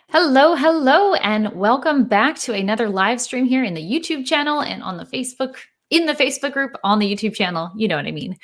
Hello, hello, and welcome back to another live stream here in the YouTube channel and on the in the Facebook group, on the YouTube channel. You know what I mean.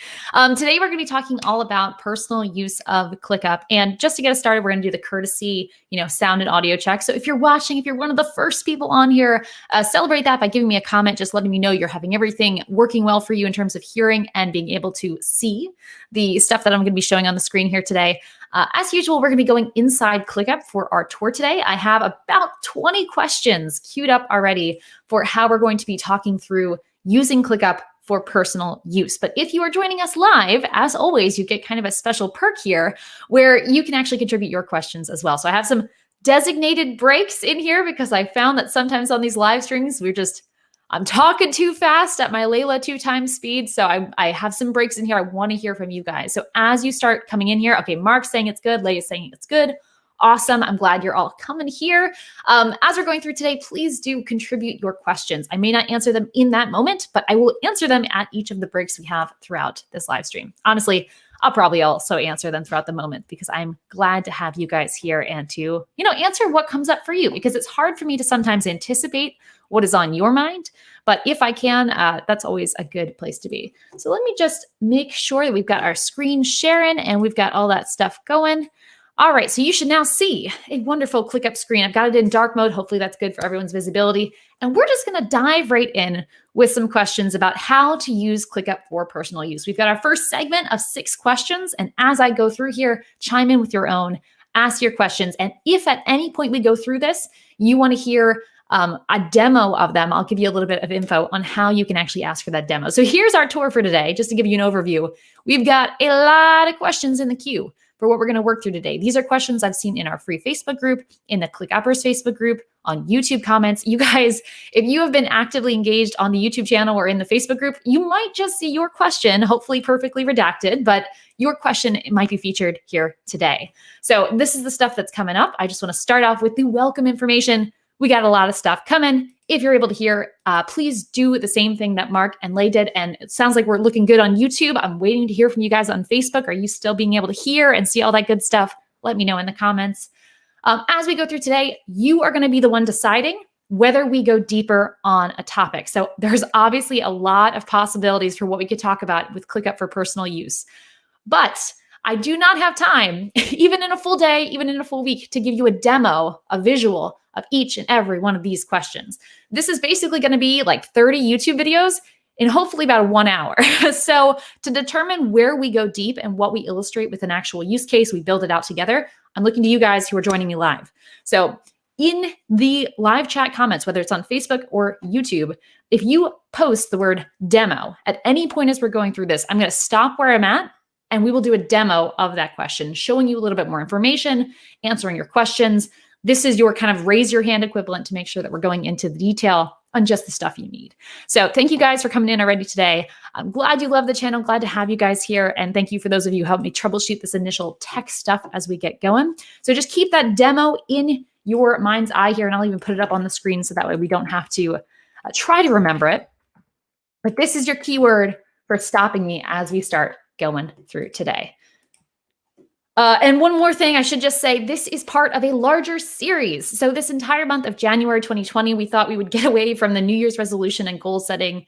Today, we're going to be talking all about personal use of ClickUp. And just to get us started, we're going to do the courtesy, sound and audio check. So if you're watching, if you're one of the first people on here, celebrate that by giving me a comment, just letting me know you're having everything working well for you in terms of hearing and being able to see the stuff that I'm going to be showing on the screen here today. As usual, we're going to be going inside ClickUp for our tour today. I have about 20 questions queued up already for how we're going to be talking through using ClickUp for personal use. But if you are joining us live, as always, you get kind of a special perk here where you can actually contribute your questions as well. So I have some designated breaks in here because I found that sometimes on these live streams, I'm talking too fast at my Layla 2x speed. So I have some breaks in here. I want to hear from you guys. So as you start coming in here, okay, Mark's saying it's good. Layla's saying it's good. Awesome. I'm glad you're all coming here. As we're going through today, please do contribute your questions. I may not answer them in that moment, but I will answer them at each of the breaks we have throughout this live stream. Honestly, I'll probably also answer them throughout the moment because I'm glad to have you guys here and to, answer what comes up for you, because it's hard for me to sometimes anticipate what is on your mind. But if I can, that's always a good place to be. So let me just make sure that we've got our screen sharing and we've got all that stuff going. All right, so you should now see a wonderful ClickUp screen. I've got it in dark mode. Hopefully that's good for everyone's visibility. And we're just gonna dive right in with some questions about how to use ClickUp for personal use. We've got our first segment of 6 questions. And as I go through here, chime in with your own, ask your questions. And if at any point we go through this, you wanna hear a demo of them, I'll give you a little bit of info on how you can actually ask for that demo. So here's our tour for today, just to give you an overview. We've got a lot of questions in the queue for what we're going to work through today. These are questions I've seen in our free Facebook group, in the ClickUppers Facebook group, on YouTube comments. You guys, if you have been actively engaged on the YouTube channel or in the Facebook group, you might just see your question, hopefully perfectly redacted, but your question might be featured here today. So this is the stuff that's coming up. I just want to start off with the welcome information. We got a lot of stuff coming. If you're able to hear, please do the same thing that Mark and Lay did. And it sounds like we're looking good on YouTube. I'm waiting to hear from you guys on Facebook. Are you still being able to hear and see all that good stuff? Let me know in the comments. As we go through today, you are going to be the one deciding whether we go deeper on a topic. So there's obviously a lot of possibilities for what we could talk about with ClickUp for personal use. But I do not have time, even in a full day, even in a full week, to give you a demo, a visual of each and every one of these questions. This is basically going to be like 30 YouTube videos in hopefully about 1 hour. So to determine where we go deep and what we illustrate with an actual use case, we build it out together. I'm looking to you guys who are joining me live. So in the live chat comments, whether it's on Facebook or YouTube, if you post the word demo at any point as we're going through this, I'm going to stop where I'm at and we will do a demo of that question, showing you a little bit more information, answering your questions. This is your kind of raise your hand equivalent to make sure that we're going into the detail on just the stuff you need. So thank you guys for coming in already today. I'm glad you love the channel. Glad to have you guys here. And thank you for those of you who helped me troubleshoot this initial tech stuff as we get going. So just keep that demo in your mind's eye here, and I'll even put it up on the screen so that way we don't have to try to remember it. But this is your keyword for stopping me as we start going through today. And one more thing, I should just say, this is part of a larger series. So this entire month of January 2020, we thought we would get away from the New Year's resolution and goal setting,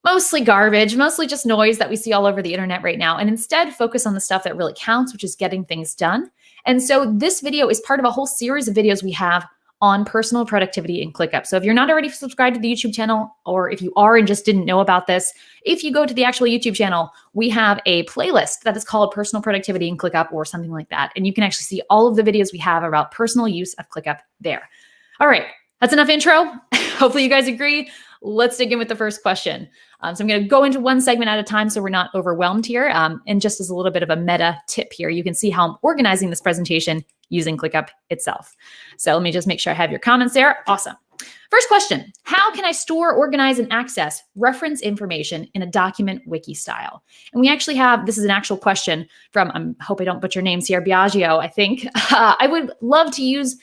mostly garbage, mostly just noise that we see all over the internet right now, and instead focus on the stuff that really counts, which is getting things done. And so this video is part of a whole series of videos we have on personal productivity in ClickUp. So if you're not already subscribed to the YouTube channel, or if you are and just didn't know about this, if you go to the actual YouTube channel, we have a playlist that is called Personal Productivity in ClickUp or something like that. And you can actually see all of the videos we have about personal use of ClickUp there. All right, that's enough intro. Hopefully you guys agree. Let's dig in with the first question. So I'm going to go into one segment at a time so we're not overwhelmed here. And just as a little bit of a meta tip here, you can see how I'm organizing this presentation using ClickUp itself. So let me just make sure I have your comments there. Awesome. First question, how can I store, organize, and access reference information in a document wiki style? And we actually have, this is an actual question from, I hope I don't butcher names here, Biagio, I think. I would love to use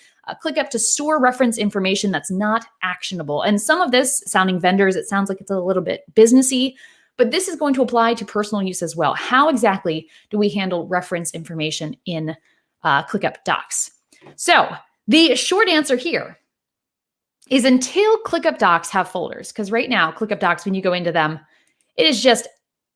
ClickUp to store reference information that's not actionable. And some of this, sounding vendors, it sounds like it's a little bit businessy, but this is going to apply to personal use as well. How exactly do we handle reference information in ClickUp docs? So The short answer here is until ClickUp Docs have folders, because right now, ClickUp Docs, when you go into them, it is just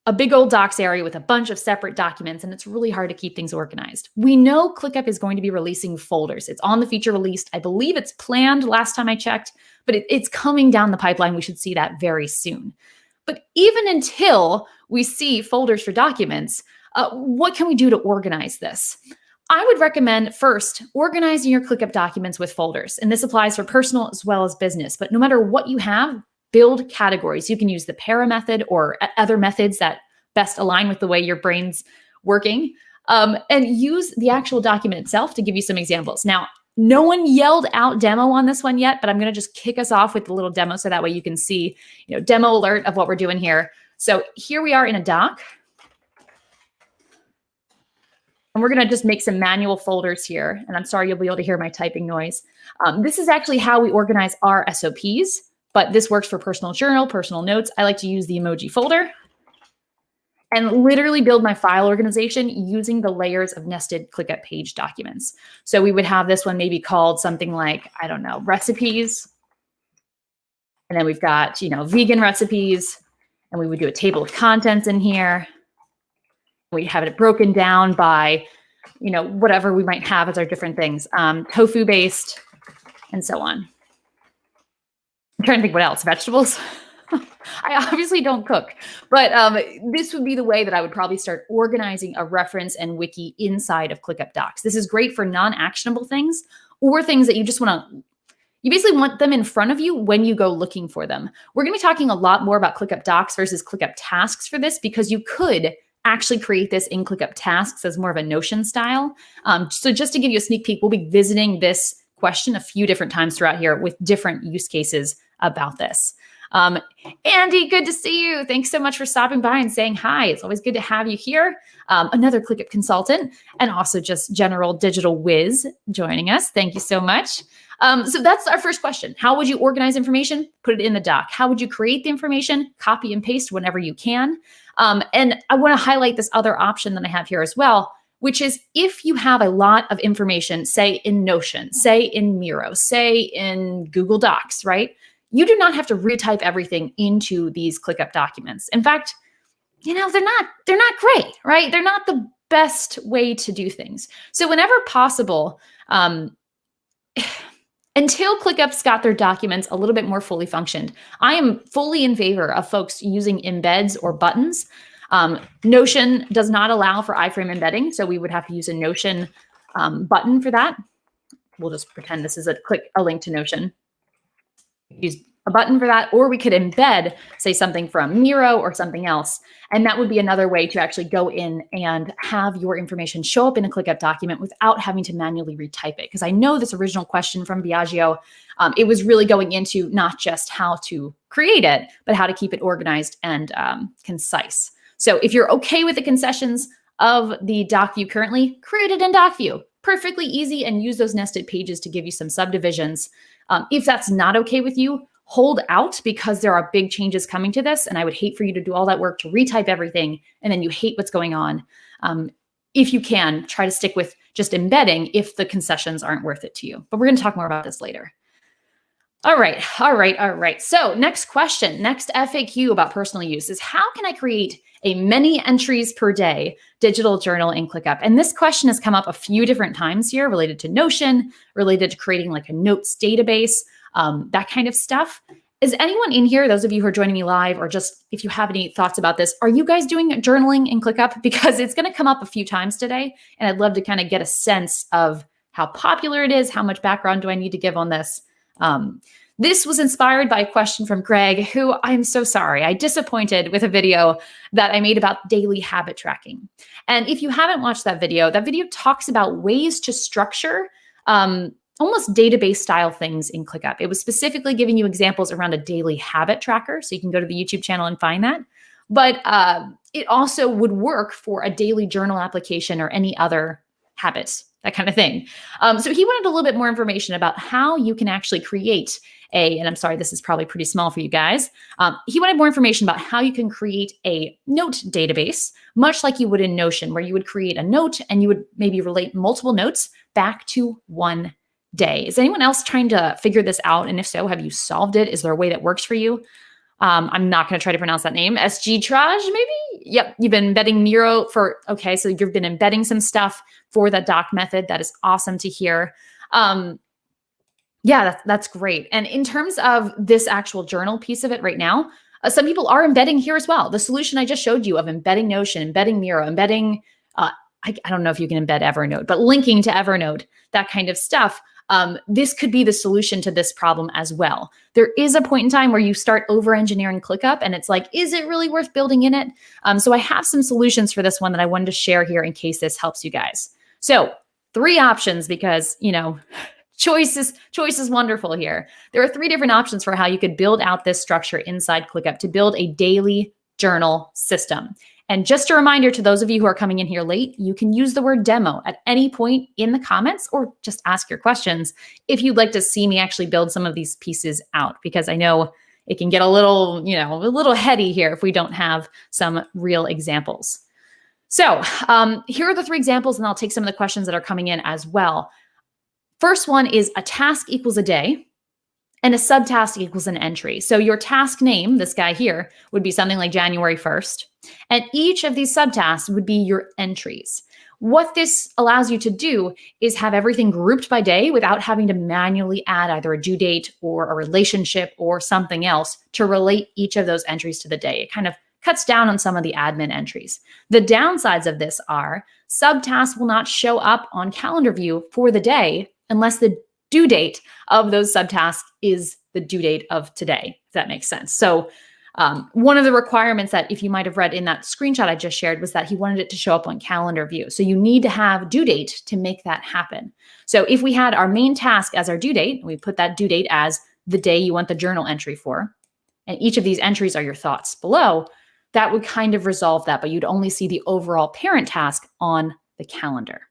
a big old docs area with a bunch of separate documents, and it's really hard to keep things organized. We know ClickUp is going to be releasing folders. It's on the feature released. I believe it's planned last time I checked, but it's coming down the pipeline. We should see that very soon. But even until we see folders for documents, what can we do to organize this? I would recommend first organizing your ClickUp documents with folders. And this applies for personal as well as business. But no matter what you have, build categories. You can use the para method or other methods that best align with the way your brain's working. And use the actual document itself to give you some examples. Now, no one yelled out demo on this one yet, but I'm going to just kick us off with a little demo so that way you can see, demo alert of what we're doing here. So here we are in a doc. And we're going to just make some manual folders here. And I'm sorry, you'll be able to hear my typing noise. This is actually how we organize our SOPs, but this works for personal journal, personal notes. I like to use the emoji folder and literally build my file organization using the layers of nested ClickUp page documents. So we would have this one maybe called something like, I don't know, recipes. And then we've got, vegan recipes. And we would do a table of contents in here. We have it broken down by, whatever we might have as our different things, tofu-based, and so on. I'm trying to think what else, vegetables. I obviously don't cook, but this would be the way that I would probably start organizing a reference and wiki inside of ClickUp Docs. This is great for non-actionable things or things that you just you basically want them in front of you when you go looking for them. We're going to be talking a lot more about ClickUp Docs versus ClickUp Tasks for this, because you could actually create this in ClickUp Tasks as more of a Notion style. So just to give you a sneak peek, we'll be visiting this question a few different times throughout here with different use cases about this. Andy, good to see you. Thanks so much for stopping by and saying hi. It's always good to have you here. Another ClickUp consultant and also just general digital whiz joining us. Thank you so much. So that's our first question. How would you organize information? Put it in the doc. How would you create the information? Copy and paste whenever you can. And I want to highlight this other option that I have here as well, which is if you have a lot of information, say in Notion, say in Miro, say in Google Docs, right? You do not have to retype everything into these ClickUp documents. In fact, they're not great, right? They're not the best way to do things. So whenever possible, until ClickUp's got their documents a little bit more fully functioned, I am fully in favor of folks using embeds or buttons. Notion does not allow for iframe embedding, so we would have to use a Notion button for that. We'll just pretend this is a link to Notion. Use a button for that, or we could embed, say, something from Miro or something else. And that would be another way to actually go in and have your information show up in a ClickUp document without having to manually retype it. Because I know this original question from Biagio, it was really going into not just how to create it, but how to keep it organized and concise. So if you're okay with the concessions of the doc view currently, create it in doc view. Perfectly easy, and use those nested pages to give you some subdivisions. If that's not okay with you, hold out, because there are big changes coming to this, and I would hate for you to do all that work to retype everything and then you hate what's going on. If you can, try to stick with just embedding if the concessions aren't worth it to you. But we're going to talk more about this later. All right. So next question, next FAQ about personal use is, how can I create a many entries per day digital journal in ClickUp? And this question has come up a few different times here, related to Notion, related to creating like a notes database, that kind of stuff. Is anyone in here, those of you who are joining me live, or just if you have any thoughts about this, are you guys doing journaling in ClickUp? Because it's going to come up a few times today, and I'd love to kind of get a sense of how popular it is, how much background do I need to give on this. This was inspired by a question from Greg, who, I'm so sorry, I disappointed with a video that I made about daily habit tracking. And if you haven't watched that video talks about ways to structure almost database style things in ClickUp. It was specifically giving you examples around a daily habit tracker. So you can go to the YouTube channel and find that. But it also would work for a daily journal application or any other habits, that kind of thing. So he wanted a little bit more information about how you can actually create and I'm sorry, this is probably pretty small for you guys. He wanted more information about how you can create a note database, much like you would in Notion, where you would create a note and you would maybe relate multiple notes back to one day. Is anyone else trying to figure this out? And if so, have you solved it? Is there a way that works for you? I'm not going to try to pronounce that name. SG Traj, maybe? Yep. You've been embedding Miro okay. So you've been embedding some stuff for that doc method. That is awesome to hear. Yeah, that's great. And in terms of this actual journal piece of it right now, some people are embedding here as well. The solution I just showed you of embedding Notion, embedding Miro, embedding, I don't know if you can embed Evernote, but linking to Evernote, that kind of stuff. This could be the solution to this problem as well. There is a point in time where you start over-engineering ClickUp and it's like, is it really worth building in it? So I have some solutions for this one that I wanted to share here in case this helps you guys. So 3 options because, choice is wonderful here. There are 3 different options for how you could build out this structure inside ClickUp to build a daily journal system. And just a reminder to those of you who are coming in here late, you can use the word demo at any point in the comments or just ask your questions if you'd like to see me actually build some of these pieces out, because I know it can get a little heady here if we don't have some real examples. So here are the 3 examples, and I'll take some of the questions that are coming in as well. First one is a task equals a day and a subtask equals an entry. So your task name, this guy here, would be something like January 1st. And each of these subtasks would be your entries. What this allows you to do is have everything grouped by day without having to manually add either a due date or a relationship or something else to relate each of those entries to the day. It kind of cuts down on some of the admin entries. The downsides of this are subtasks will not show up on calendar view for the day unless the due date of those subtasks is the due date of today, if that makes sense. So one of the requirements that, if you might have read in that screenshot I just shared, was that he wanted it to show up on calendar view. So you need to have due date to make that happen. So if we had our main task as our due date, we put that due date as the day you want the journal entry for, and each of these entries are your thoughts below, that would kind of resolve that, but you'd only see the overall parent task on the calendar.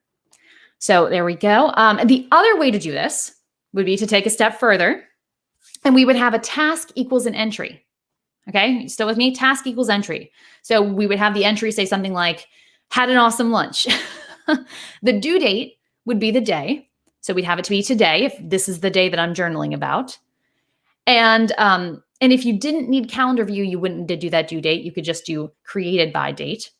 So there we go. The other way to do this would be to take a step further, and we would have a task equals an entry. Okay, you still with me? Task equals entry. So we would have the entry say something like, had an awesome lunch. The due date would be the day. So we'd have it to be today, if this is the day that I'm journaling about. And if you didn't need calendar view, you wouldn't do that due date. You could just do created by date.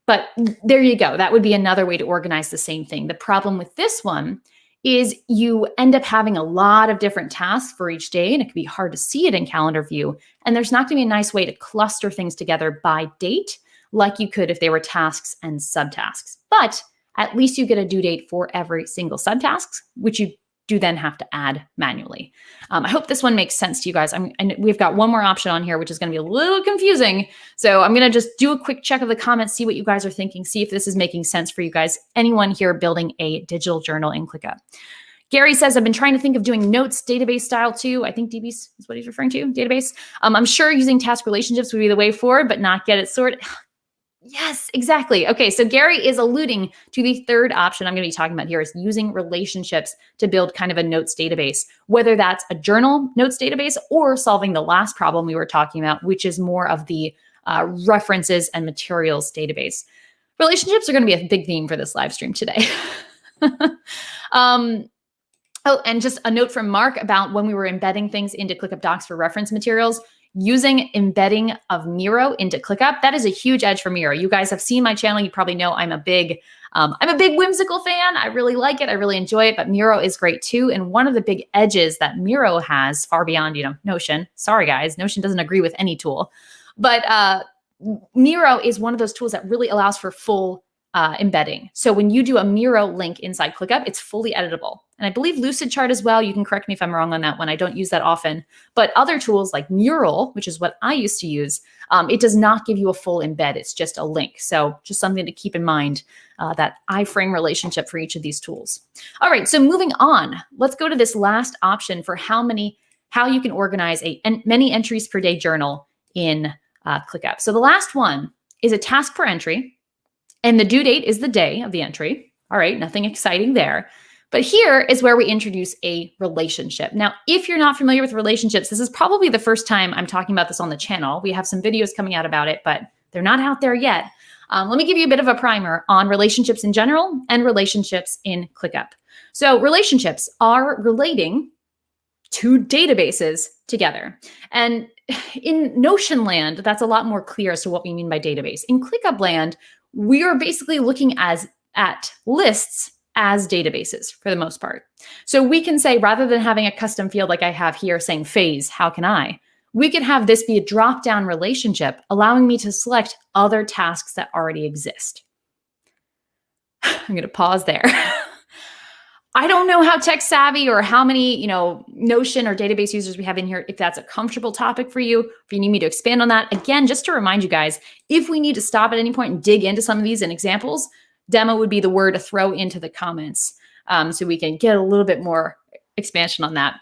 But there you go. That would be another way to organize the same thing. The problem with this one is you end up having a lot of different tasks for each day, and it can be hard to see it in calendar view. And there's not going to be a nice way to cluster things together by date like you could if they were tasks and subtasks. But at least you get a due date for every single subtask, which you do then have to add manually. I hope this one makes sense to you guys. And we've got one more option on here, which is going to be a little confusing. So I'm going to just do a quick check of the comments, see what you guys are thinking, see if this is making sense for you guys. Anyone here building a digital journal in ClickUp? Gary says, I've been trying to think of doing notes database style too. I think DBs is what he's referring to, database. I'm sure using task relationships would be the way forward, but not get it sorted. Yes, exactly. Okay, so Gary is alluding to the third option I'm going to be talking about here, is using relationships to build kind of a notes database, whether that's a journal notes database or solving the last problem we were talking about, which is more of the references and materials database. Relationships are going to be a big theme for this live stream today. Oh, and just a note from Mark about when we were embedding things into ClickUp Docs for reference materials. Using embedding of Miro into ClickUp, that is a huge edge for Miro. You guys have seen my channel. You probably know I'm a big whimsical fan. I really like it. I really enjoy it, but Miro is great too. And one of the big edges that Miro has, far beyond, Notion. Sorry guys, Notion doesn't agree with any tool, but Miro is one of those tools that really allows for full embedding. So when you do a Miro link inside ClickUp, it's fully editable. And I believe Lucidchart as well. You can correct me if I'm wrong on that one. I don't use that often. But other tools like Mural, which is what I used to use, it does not give you a full embed. It's just a link. So just something to keep in mind, that iframe relationship for each of these tools. All right, so moving on, let's go to this last option for how you can organize many entries per day journal in ClickUp. So the last one is a task per entry. And the due date is the day of the entry. All right, nothing exciting there. But here is where we introduce a relationship. Now, if you're not familiar with relationships, this is probably the first time I'm talking about this on the channel. We have some videos coming out about it, but they're not out there yet. Let me give you a bit of a primer on relationships in general and relationships in ClickUp. So relationships are relating two databases together. And in Notion land, that's a lot more clear as to what we mean by database. In ClickUp land, we are basically looking at lists as databases for the most part. So we can say, rather than having a custom field like I have here saying phase, how can I? We could have this be a drop-down relationship, allowing me to select other tasks that already exist. I'm going to pause there. I don't know how tech savvy or how many, Notion or database users we have in here, if that's a comfortable topic for you, if you need me to expand on that. Again, just to remind you guys, if we need to stop at any point and dig into some of these in examples, demo would be the word to throw into the comments so we can get a little bit more expansion on that.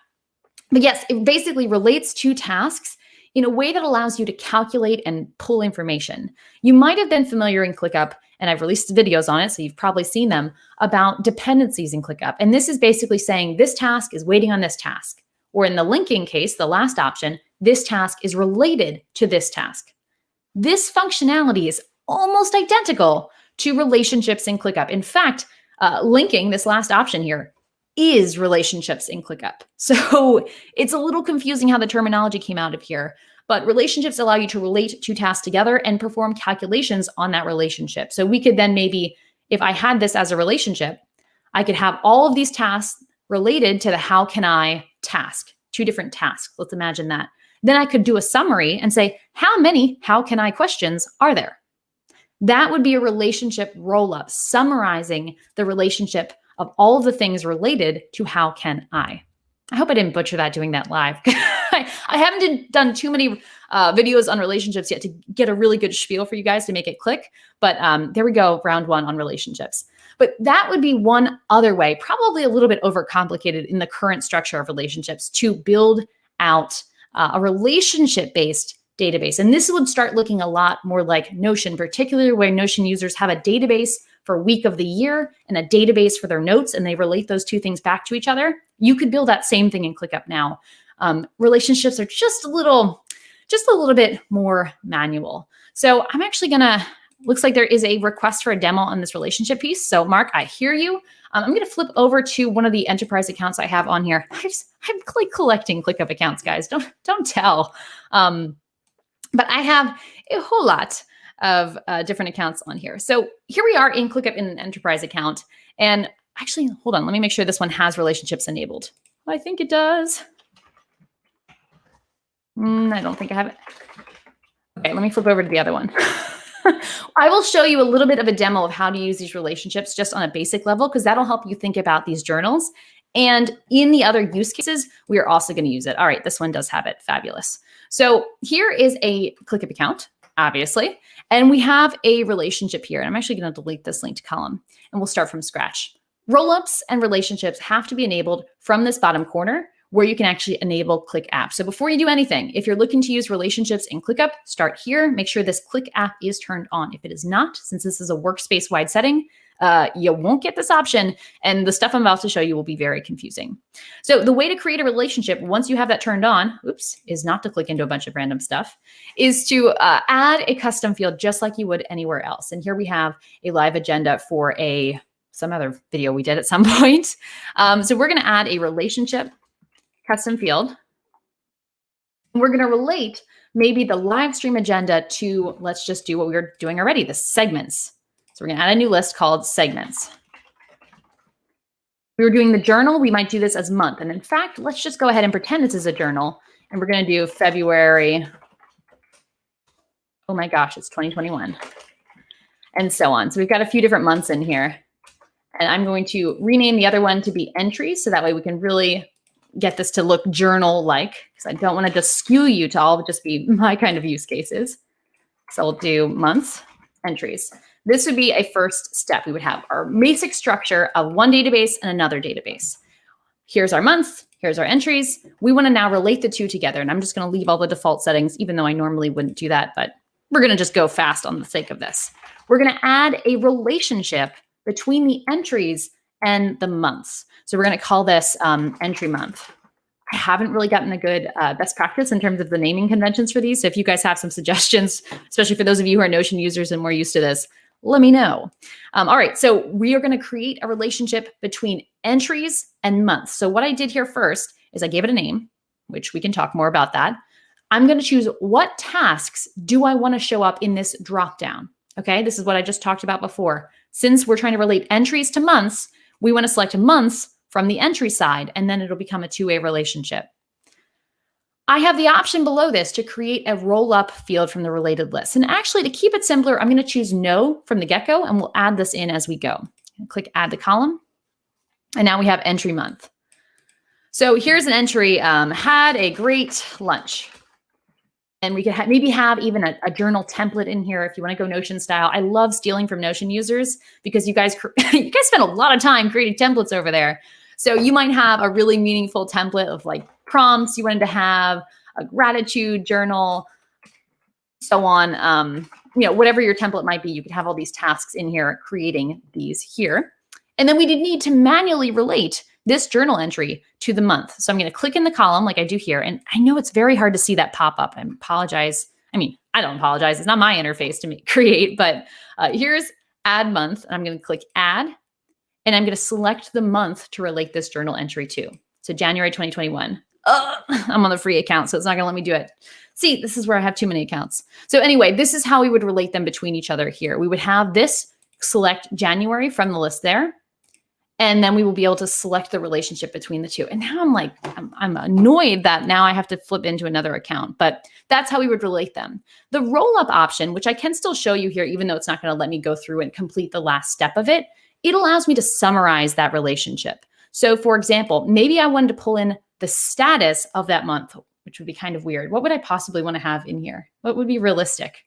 But yes, it basically relates to tasks in a way that allows you to calculate and pull information. You might have been familiar in ClickUp, and I've released videos on it, so you've probably seen them, about dependencies in ClickUp. And this is basically saying this task is waiting on this task. Or in the linking case, the last option, this task is related to this task. This functionality is almost identical to relationships in ClickUp. In fact, linking, this last option here, is relationships in ClickUp. So it's a little confusing how the terminology came out of here, but relationships allow you to relate two tasks together and perform calculations on that relationship. So we could then maybe, if I had this as a relationship, I could have all of these tasks related to the how can I task, two different tasks. Let's imagine that. Then I could do a summary and say, how many how can I questions are there? That would be a relationship roll-up, summarizing the relationship of all of the things related to how can I. I hope I didn't butcher that doing that live. I haven't done too many videos on relationships yet to get a really good spiel for you guys to make it click. But there we go, round one on relationships. But that would be one other way, probably a little bit overcomplicated in the current structure of relationships, to build out a relationship-based database. And this would start looking a lot more like Notion, particularly where Notion users have a database for week of the year and a database for their notes, and they relate those two things back to each other. You could build that same thing in ClickUp now. Relationships are just a little bit more manual. So I'm actually looks like there is a request for a demo on this relationship piece. So Mark, I hear you. I'm going to flip over to one of the enterprise accounts I have on here. I'm like collecting ClickUp accounts, guys. Don't tell. But I have a whole lot of different accounts on here. So here we are in ClickUp in an enterprise account. And actually, hold on, let me make sure this one has relationships enabled. I think it does. I don't think I have it. Okay, let me flip over to the other one. I will show you a little bit of a demo of how to use these relationships just on a basic level, because that'll help you think about these journals. And in the other use cases, we are also going to use it. All right, this one does have it. Fabulous. So here is a ClickUp account, obviously, and we have a relationship here. And I'm actually going to delete this linked column, and we'll start from scratch. Rollups and relationships have to be enabled from this bottom corner, where you can actually enable ClickUp. So before you do anything, if you're looking to use relationships in ClickUp, start here. Make sure this ClickUp is turned on. If it is not, since this is a workspace-wide setting, you won't get this option, and the stuff I'm about to show you will be very confusing. So the way to create a relationship, once you have that turned on, is not to click into a bunch of random stuff, is to add a custom field just like you would anywhere else. And here we have a live agenda for some other video we did at some point. So we're going to add a relationship custom field. We're going to relate maybe the live stream agenda to, let's just do what we were doing already, the segments. So we're going to add a new list called segments. We were doing the journal. We might do this as month. And in fact, let's just go ahead and pretend this is a journal. And we're going to do February. Oh my gosh, it's 2021. And so on. So we've got a few different months in here. And I'm going to rename the other one to be entries. So that way we can really get this to look journal-like, because I don't want to just skew you to all just be my kind of use cases. So we'll do months, entries. This would be a first step. We would have our basic structure of one database and another database. Here's our month, here's our entries. We want to now relate the two together, and I'm just going to leave all the default settings, even though I normally wouldn't do that, but we're going to just go fast on the sake of this. We're going to add a relationship between the entries and the months. So we're going to call this entry month. I haven't really gotten a good best practice in terms of the naming conventions for these. So if you guys have some suggestions, especially for those of you who are Notion users and more used to this, let me know. All right, so we are going to create a relationship between entries and months. So what I did here first is I gave it a name, which we can talk more about that. I'm going to choose what tasks do I want to show up in this dropdown. Okay, this is what I just talked about before. Since we're trying to relate entries to months, we want to select months from the entry side, and then it'll become a two-way relationship. I have the option below this to create a roll-up field from the related list. And actually, to keep it simpler, I'm going to choose no from the get-go, and we'll add this in as we go. Click add the column. And now we have entry month. So here's an entry, had a great lunch. And we could maybe have even a journal template in here if you want to go Notion style. I love stealing from Notion users because you guys spend a lot of time creating templates over there. So you might have a really meaningful template of like prompts you wanted to have, a gratitude journal, so on. Whatever your template might be, you could have all these tasks in here, creating these here. And then we did need to manually relate this journal entry to the month. So I'm going to click in the column like I do here. And I know it's very hard to see that pop up. I apologize. I don't apologize. It's not my interface to create, but here's add month. And I'm going to click add. And I'm going to select the month to relate this journal entry to. So January 2021. I'm on the free account, so it's not going to let me do it. See, this is where I have too many accounts. So anyway, this is how we would relate them between each other here. We would have this select January from the list there. And then we will be able to select the relationship between the two. And now I'm annoyed that now I have to flip into another account, but that's how we would relate them. The roll-up option, which I can still show you here, even though it's not going to let me go through and complete the last step of it, it allows me to summarize that relationship. So for example, maybe I wanted to pull in the status of that month, which would be kind of weird. What would I possibly want to have in here? What would be realistic?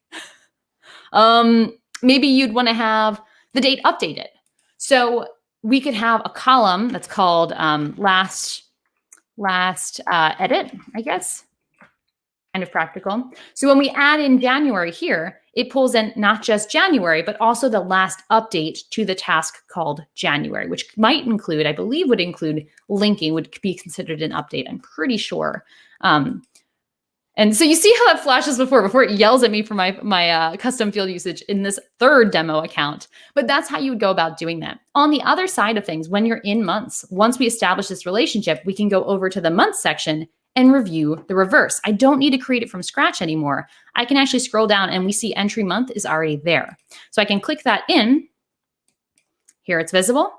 Maybe you'd want to have the date updated. So we could have a column that's called last edit, I guess. Kind of practical. So when we add in January here, it pulls in not just January, but also the last update to the task called January, which might include, I believe would include linking, would be considered an update, I'm pretty sure. And so you see how that flashes before it yells at me for my custom field usage in this third demo account. But that's how you would go about doing that. On the other side of things, when you're in months, once we establish this relationship, we can go over to the month section and review the reverse. I don't need to create it from scratch anymore. I can actually scroll down and we see entry month is already there. So I can click that in. Here it's visible.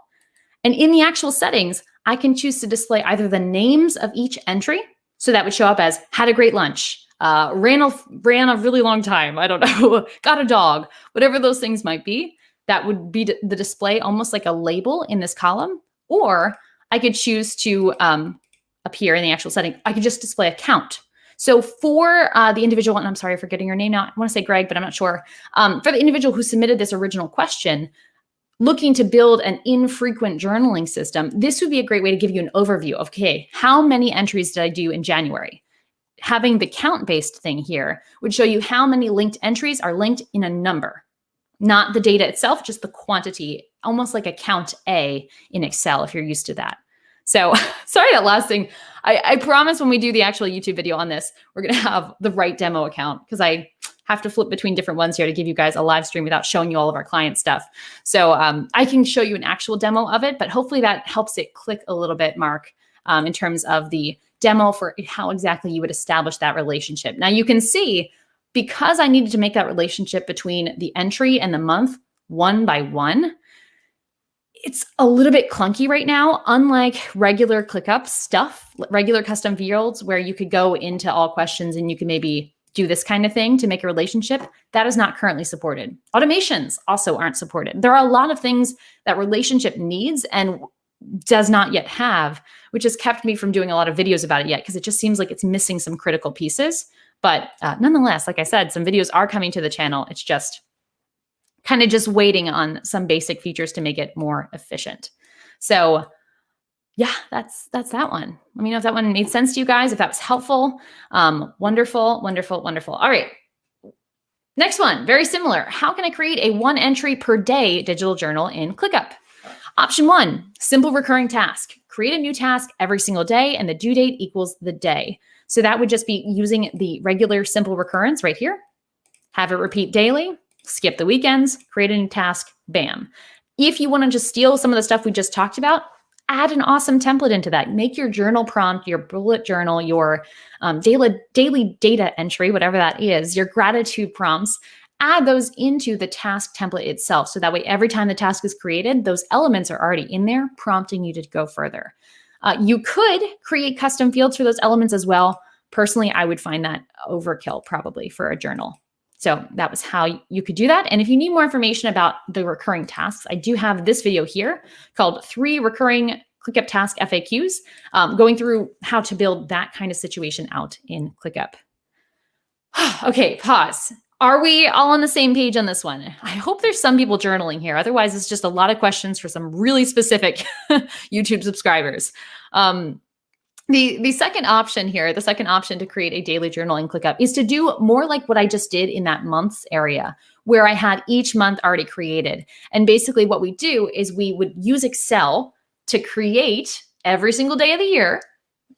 And in the actual settings, I can choose to display either the names of each entry. So that would show up as had a great lunch, ran a really long time, I don't know, got a dog, whatever those things might be. That would be the display almost like a label in this column. Or I could choose to appear in the actual setting. I could just display a count. So for the individual, and I'm sorry for getting your name now, I want to say Greg, but I'm not sure. For the individual who submitted this original question, looking to build an infrequent journaling system, this would be a great way to give you an overview of, okay, how many entries did I do in January? Having the count-based thing here would show you how many linked entries are linked in a number, not the data itself, just the quantity, almost like a count A in Excel if you're used to that. So sorry, that last thing. I promise when we do the actual YouTube video on this, we're going to have the right demo account because I have to flip between different ones here to give you guys a live stream without showing you all of our client stuff. So I can show you an actual demo of it, but hopefully that helps it click a little bit, Mark, in terms of the demo for how exactly you would establish that relationship. Now you can see, because I needed to make that relationship between the entry and the month one by one, it's a little bit clunky right now, unlike regular ClickUp stuff, regular custom fields where you could go into all questions and you can maybe do this kind of thing to make a relationship. That is not currently supported. Automations also aren't supported. There are a lot of things that relationship needs and does not yet have, which has kept me from doing a lot of videos about it yet because it just seems like it's missing some critical pieces. But nonetheless, like I said, some videos are coming to the channel. It's just kind of just waiting on some basic features to make it more efficient. So yeah, that's that one. Let me know if that one made sense to you guys, if that was helpful. Wonderful, wonderful, wonderful. All right. Next one, very similar. How can I create a 1 entry per day digital journal in ClickUp? Option 1, simple recurring task. Create a new task every single day and the due date equals the day. So that would just be using the regular simple recurrence right here. Have it repeat daily. Skip the weekends, create a new task, bam. If you want to just steal some of the stuff we just talked about, add an awesome template into that. Make your journal prompt, your bullet journal, your daily data entry, whatever that is, your gratitude prompts, add those into the task template itself. So that way, every time the task is created, those elements are already in there, prompting you to go further. You could create custom fields for those elements as well. Personally, I would find that overkill probably for a journal. So that was how you could do that. And if you need more information about the recurring tasks, I do have this video here called 3 Recurring ClickUp Task FAQs, going through how to build that kind of situation out in ClickUp. Okay, pause. Are we all on the same page on this one? I hope there's some people journaling here. Otherwise, it's just a lot of questions for some really specific YouTube subscribers. The second option here, the second option to create a daily journal in ClickUp is to do more like what I just did in that months area where I had each month already created. And basically what we do is we would use Excel to create every single day of the year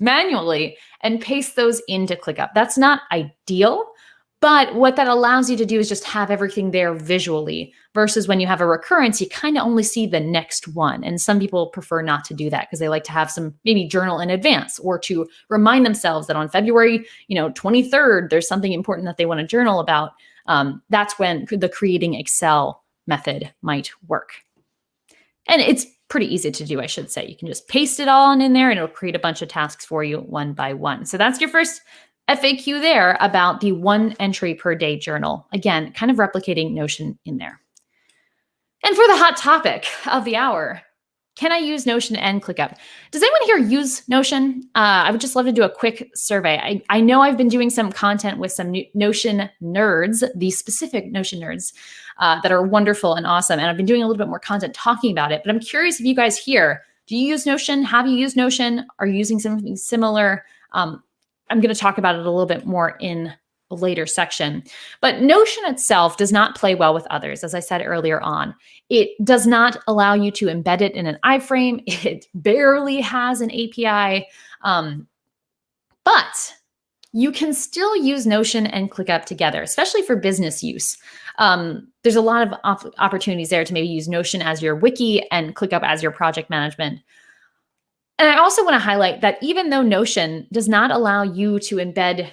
manually and paste those into ClickUp. That's not ideal, but what that allows you to do is just have everything there visually versus when you have a recurrence, you kind of only see the next one. And some people prefer not to do that because they like to have some maybe journal in advance or to remind themselves that on February, 23rd, there's something important that they want to journal about. That's when the creating Excel method might work. And it's pretty easy to do, I should say. You can just paste it all in there and it'll create a bunch of tasks for you one by one. So that's your first FAQ there about the 1 entry per day journal. Again, kind of replicating Notion in there. And for the hot topic of the hour, can I use Notion and ClickUp? Does anyone here use Notion? I would just love to do a quick survey. I know I've been doing some content with some Notion nerds, the specific Notion nerds that are wonderful and awesome. And I've been doing a little bit more content talking about it. But I'm curious if you guys here, do you use Notion? Have you used Notion? Are you using something similar? I'm going to talk about it a little bit more in a later section. But Notion itself does not play well with others, as I said earlier on. It does not allow you to embed it in an iframe. It barely has an API. But you can still use Notion and ClickUp together, especially for business use. There's a lot of opportunities there to maybe use Notion as your wiki and ClickUp as your project management. And I also want to highlight that even though Notion does not allow you to embed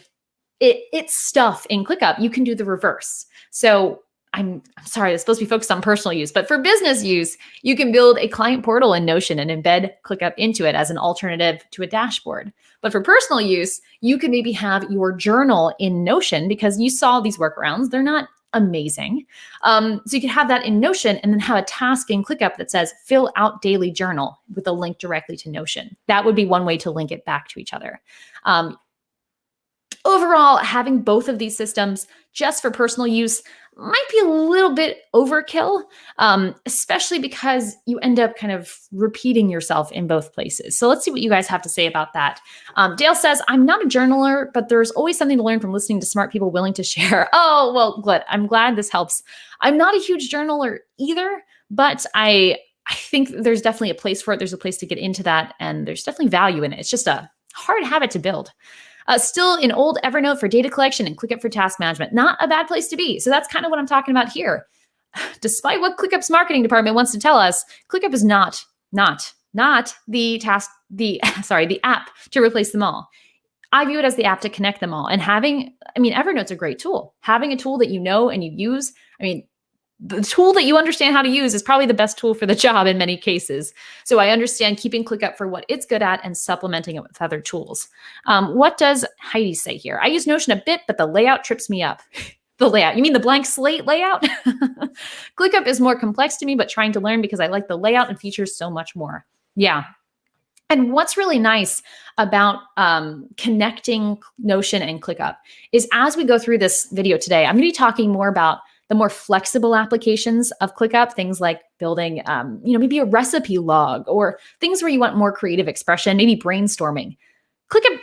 its stuff in ClickUp, you can do the reverse. So I'm sorry, it's supposed to be focused on personal use, but for business use, you can build a client portal in Notion and embed ClickUp into it as an alternative to a dashboard. But for personal use, you could maybe have your journal in Notion because you saw these workarounds. They're not amazing. So you could have that in Notion and then have a task in ClickUp that says fill out daily journal with a link directly to Notion. That would be one way to link it back to each other. Overall, having both of these systems just for personal use might be a little bit overkill, especially because you end up kind of repeating yourself in both places. So let's see what you guys have to say about that. Dale says, I'm not a journaler, but there's always something to learn from listening to smart people willing to share. Oh, well, good. I'm glad this helps. I'm not a huge journaler either, but I think there's definitely a place for it. There's a place to get into that, and there's definitely value in it. It's just a hard habit to build. Still in old Evernote for data collection and ClickUp for task management. Not a bad place to be. So that's kind of what I'm talking about here. Despite what ClickUp's marketing department wants to tell us, ClickUp is not the app to replace them all. I view it as the app to connect them all. And Evernote's a great tool. Having a tool that you know and you use, the tool that you understand how to use is probably the best tool for the job in many cases. So I understand keeping ClickUp for what it's good at and supplementing it with other tools. What does Heidi say here? I use Notion a bit, but the layout trips me up. The layout, you mean the blank slate layout? ClickUp is more complex to me, but trying to learn because I like the layout and features so much more. Yeah. And what's really nice about connecting Notion and ClickUp is as we go through this video today, I'm going to be talking more about the more flexible applications of ClickUp, things like building, maybe a recipe log or things where you want more creative expression, maybe brainstorming. ClickUp,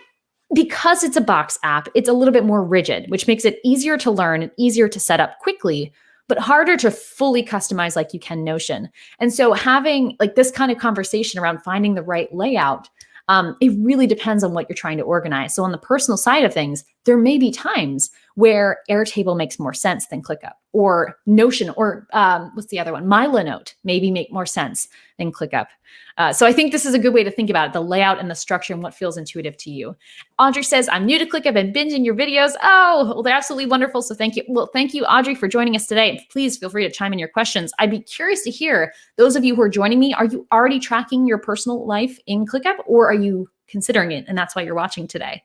because it's a box app, it's a little bit more rigid, which makes it easier to learn and easier to set up quickly, but harder to fully customize like you can Notion. And so having like this kind of conversation around finding the right layout, it really depends on what you're trying to organize. So on the personal side of things, there may be times where Airtable makes more sense than ClickUp, or Notion, or what's the other one? Layla maybe make more sense than ClickUp. So I think this is a good way to think about it, the layout and the structure and what feels intuitive to you. Audrey says, I'm new to ClickUp and binging your videos. Oh, well, they're absolutely wonderful. So thank you. Well, thank you, Audrey, for joining us today. Please feel free to chime in your questions. I'd be curious to hear, those of you who are joining me, are you already tracking your personal life in ClickUp, or are you considering it, and that's why you're watching today?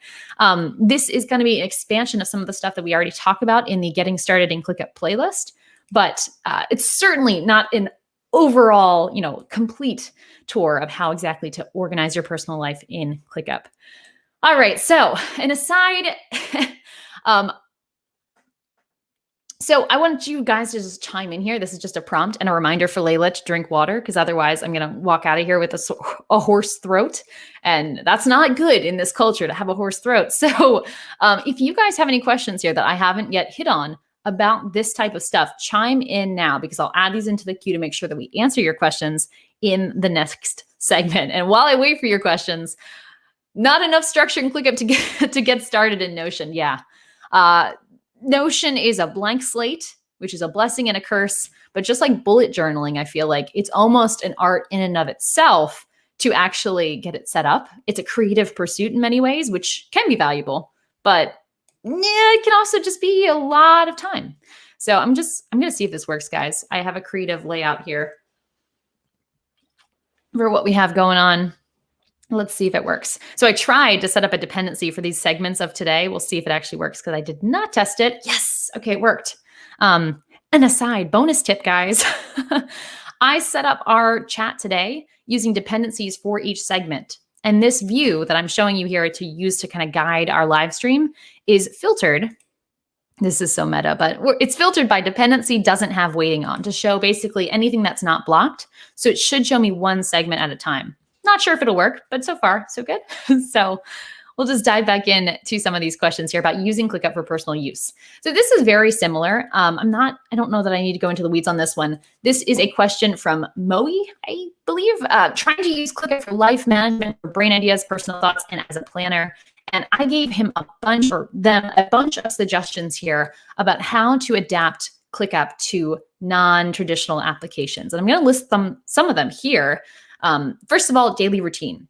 This is going to be an expansion of some of the stuff that we already talked about in the Getting Started in ClickUp playlist, but it's certainly not an overall, complete tour of how exactly to organize your personal life in ClickUp. All right, so an aside, so I want you guys to just chime in here. This is just a prompt and a reminder for Layla to drink water, because otherwise I'm going to walk out of here with a hoarse throat. And that's not good in this culture to have a hoarse throat. So if you guys have any questions here that I haven't yet hit on about this type of stuff, chime in now, because I'll add these into the queue to make sure that we answer your questions in the next segment. And while I wait for your questions, not enough structure in ClickUp to get started in Notion. Yeah. Notion is a blank slate, which is a blessing and a curse. But just like bullet journaling, I feel like it's almost an art in and of itself to actually get it set up. It's a creative pursuit in many ways, which can be valuable, but it can also just be a lot of time. So I'm going to see if this works, guys. I have a creative layout here for what we have going on. Let's see if it works. So I tried to set up a dependency for these segments of today. We'll see if it actually works, because I did not test it. Yes. Okay, it worked. An aside, bonus tip, guys. I set up our chat today using dependencies for each segment. And this view that I'm showing you here to use to kind of guide our live stream is filtered. This is so meta, but it's filtered by dependency doesn't have waiting on, to show basically anything that's not blocked. So it should show me one segment at a time. Not sure if it'll work, but so far, so good. So we'll just dive back in to some of these questions here about using ClickUp for personal use. So this is very similar. I don't know that I need to go into the weeds on this one. This is a question from Moe, I believe, trying to use ClickUp for life management, for brain ideas, personal thoughts, and as a planner. And I gave him a bunch of suggestions here about how to adapt ClickUp to non-traditional applications. And I'm going to list some of them here. First of all, daily routine.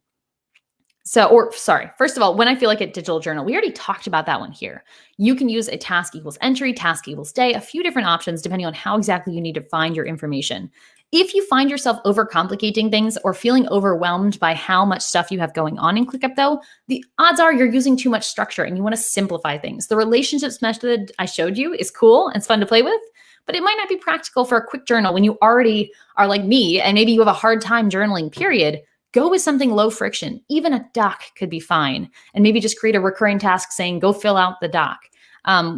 First of all, when I feel like a digital journal, we already talked about that one here. You can use a task equals entry, task equals day, a few different options depending on how exactly you need to find your information. If you find yourself overcomplicating things or feeling overwhelmed by how much stuff you have going on in ClickUp, though, the odds are you're using too much structure and you want to simplify things. The relationships method I showed you is cool and it's fun to play with, but it might not be practical for a quick journal when you already are like me and maybe you have a hard time journaling, period. Go with something low friction. Even a doc could be fine. And maybe just create a recurring task saying, go fill out the doc.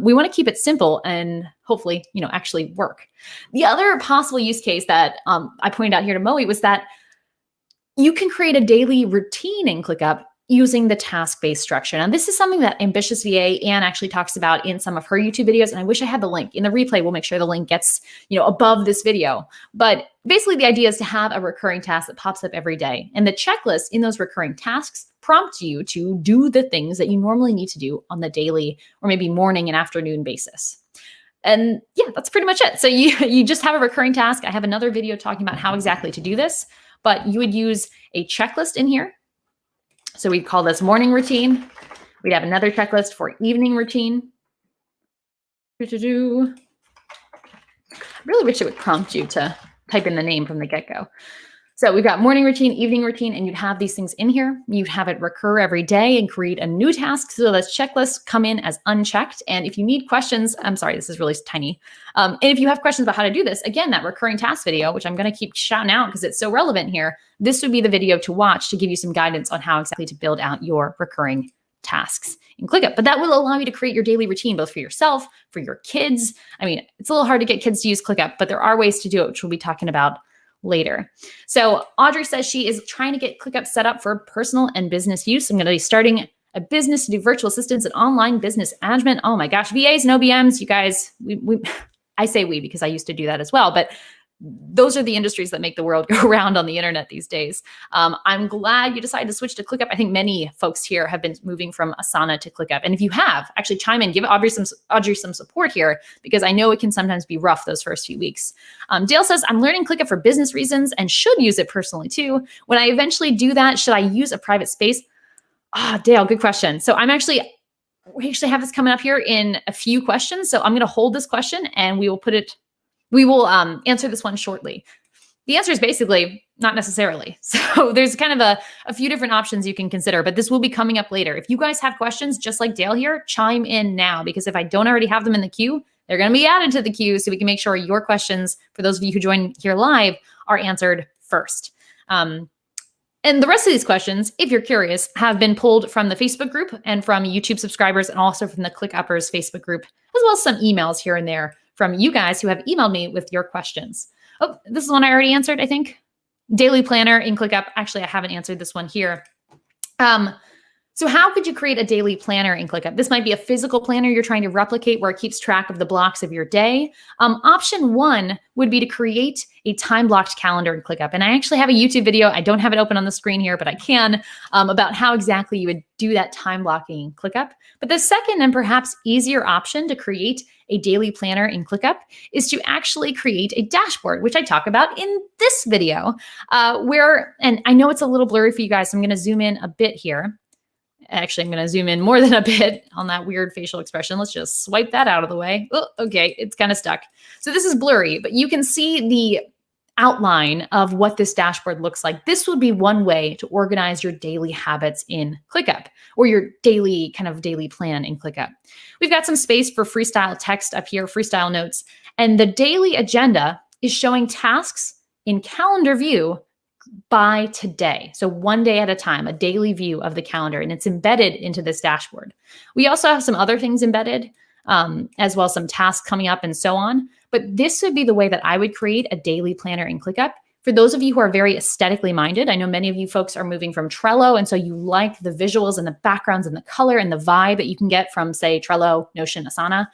We want to keep it simple and hopefully, actually work. The other possible use case that I pointed out here to Moe was that you can create a daily routine in ClickUp using the task-based structure. Now, this is something that Ambitious VA Anne actually talks about in some of her YouTube videos, and I wish I had the link. In the replay, we'll make sure the link gets, above this video. But basically, the idea is to have a recurring task that pops up every day. And the checklist in those recurring tasks prompts you to do the things that you normally need to do on the daily or maybe morning and afternoon basis. And yeah, that's pretty much it. So you just have a recurring task. I have another video talking about how exactly to do this, but you would use a checklist in here. So we'd call this morning routine. We'd have another checklist for evening routine. I really wish it would prompt you to type in the name from the get-go. So we've got morning routine, evening routine, and you'd have these things in here. You'd have it recur every day and create a new task. So those checklists come in as unchecked. And if you need questions, I'm sorry, this is really tiny. And if you have questions about how to do this, again, that recurring task video, which I'm going to keep shouting out because it's so relevant here, this would be the video to watch to give you some guidance on how exactly to build out your recurring tasks in ClickUp. But that will allow you to create your daily routine, both for yourself, for your kids. I mean, it's a little hard to get kids to use ClickUp, but there are ways to do it, which we'll be talking about later. So Audrey says she is trying to get ClickUp set up for personal and business use. I'm going to be starting a business to do virtual assistants and online business management. Oh my gosh, VAs and OBMs, you guys, I say we because I used to do that as well, but those are the industries that make the world go round on the internet these days. I'm glad you decided to switch to ClickUp. I think many folks here have been moving from Asana to ClickUp. And if you have, actually chime in, give Audrey some support here, because I know it can sometimes be rough those first few weeks. Dale says, I'm learning ClickUp for business reasons and should use it personally too. When I eventually do that, should I use a private space? Dale, good question. So we actually have this coming up here in a few questions. So I'm going to hold this question and we will answer this one shortly. The answer is basically not necessarily. So there's kind of a few different options you can consider, but this will be coming up later. If you guys have questions, just like Dale here, chime in now, because if I don't already have them in the queue, they're going to be added to the queue so we can make sure your questions, for those of you who join here live, are answered first. And the rest of these questions, if you're curious, have been pulled from the Facebook group and from YouTube subscribers, and also from the ClickUppers Facebook group, as well as some emails here and there from you guys who have emailed me with your questions. Oh, this is one I already answered, I think. Daily planner in ClickUp. Actually, I haven't answered this one here. So how could you create a daily planner in ClickUp? This might be a physical planner you're trying to replicate where it keeps track of the blocks of your day. Option one would be to create a time-blocked calendar in ClickUp. And I actually have a YouTube video. I don't have it open on the screen here, but I can, about how exactly you would do that time blocking in ClickUp. But the second and perhaps easier option to create a daily planner in ClickUp is to actually create a dashboard, which I talk about in this video, and I know it's a little blurry for you guys, so I'm going to zoom in a bit here. Actually, I'm going to zoom in more than a bit on that weird facial expression. Let's just swipe that out of the way. Oh, okay, it's kind of stuck. So this is blurry, but you can see the outline of what this dashboard looks like. This would be one way to organize your daily habits in ClickUp, or your daily plan in ClickUp. We've got some space for freestyle text up here, freestyle notes, and the daily agenda is showing tasks in calendar view by today. So one day at a time, a daily view of the calendar, and it's embedded into this dashboard. We also have some other things embedded, as well as some tasks coming up and so on. But this would be the way that I would create a daily planner in ClickUp. For those of you who are very aesthetically minded, I know many of you folks are moving from Trello, and so you like the visuals and the backgrounds and the color and the vibe that you can get from, say, Trello, Notion, Asana,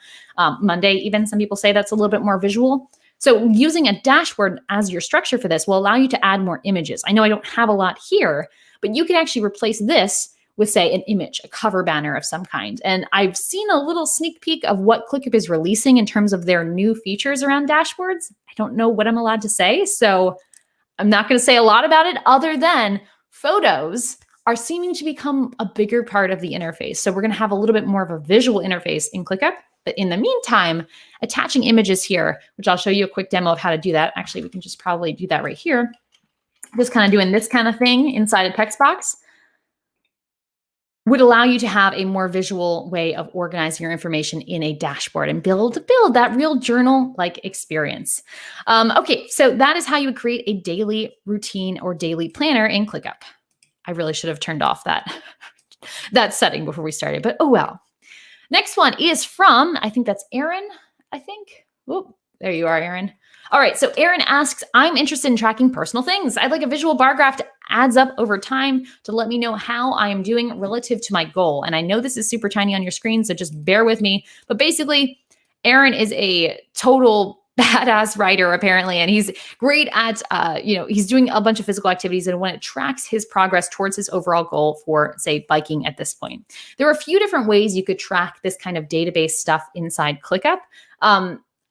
Monday even. Some people say that's a little bit more visual. So using a dashboard as your structure for this will allow you to add more images. I know I don't have a lot here, but you can actually replace this with, say, an image, a cover banner of some kind. And I've seen a little sneak peek of what ClickUp is releasing in terms of their new features around dashboards. I don't know what I'm allowed to say, so I'm not going to say a lot about it other than photos are seeming to become a bigger part of the interface. So we're going to have a little bit more of a visual interface in ClickUp. But in the meantime, attaching images here, which I'll show you a quick demo of how to do that. Actually, we can just probably do that right here. Just kind of doing this kind of thing inside a text box would allow you to have a more visual way of organizing your information in a dashboard and build that real journal-like experience. Okay, so that is how you would create a daily routine or daily planner in ClickUp. I really should have turned off that setting before we started, but oh well. Next one is from, I think that's Aaron, I think. Oh, there you are, Aaron. All right, so Aaron asks, I'm interested in tracking personal things. I'd like a visual bar graph that adds up over time to let me know how I am doing relative to my goal. And I know this is super tiny on your screen, so just bear with me. But basically, Aaron is a total badass writer, apparently, and he's great at, he's doing a bunch of physical activities, and when it tracks his progress towards his overall goal for, say, biking at this point. There are a few different ways you could track this kind of database stuff inside ClickUp.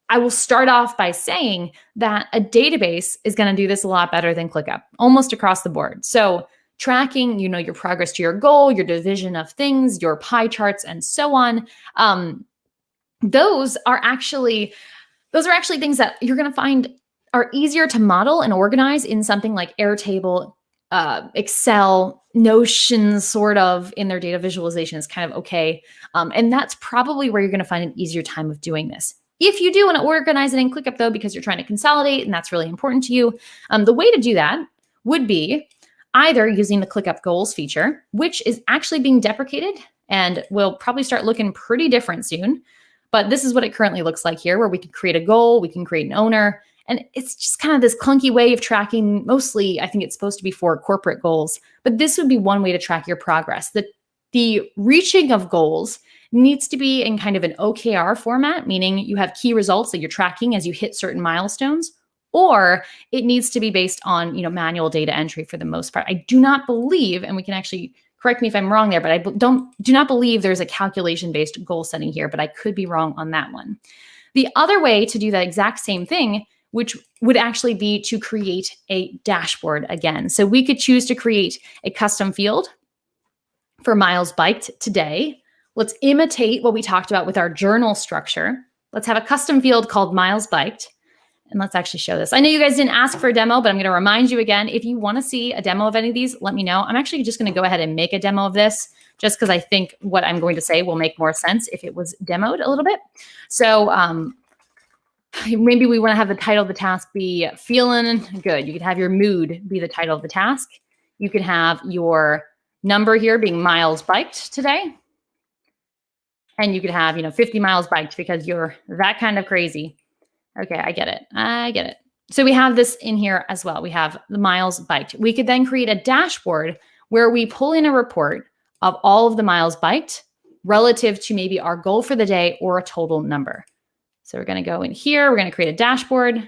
I will start off by saying that a database is going to do this a lot better than ClickUp, almost across the board. So tracking, your progress to your goal, your division of things, your pie charts, and so on, those are actually things that you're going to find are easier to model and organize in something like Airtable, Excel, Notion, sort of, in their data visualization is kind of okay. And that's probably where you're going to find an easier time of doing this. If you do want to organize it in ClickUp, though, because you're trying to consolidate and that's really important to you, the way to do that would be either using the ClickUp Goals feature, which is actually being deprecated and will probably start looking pretty different soon. But this is what it currently looks like here, where we can create a goal, we can create an owner, and it's just kind of this clunky way of tracking. Mostly, I think it's supposed to be for corporate goals, but this would be one way to track your progress. The reaching of goals needs to be in kind of an OKR format, meaning you have key results that you're tracking as you hit certain milestones, or it needs to be based on, manual data entry for the most part. I do not believe, and we can actually correct me if I'm wrong there, but I do not believe there's a calculation-based goal setting here, but I could be wrong on that one. The other way to do that exact same thing, which would actually be to create a dashboard again. So we could choose to create a custom field for miles biked today. Let's imitate what we talked about with our journal structure. Let's have a custom field called miles biked. And let's actually show this. I know you guys didn't ask for a demo, but I'm going to remind you again, if you want to see a demo of any of these, let me know. I'm actually just going to go ahead and make a demo of this just because I think what I'm going to say will make more sense if it was demoed a little bit. So maybe we want to have the title of the task be feeling good. You could have your mood be the title of the task. You could have your number here being miles biked today. And you could have, 50 miles biked because you're that kind of crazy. Okay, I get it. So we have this in here as well. We have the miles biked. We could then create a dashboard where we pull in a report of all of the miles biked relative to maybe our goal for the day or a total number. So we're going to go in here. We're going to create a dashboard,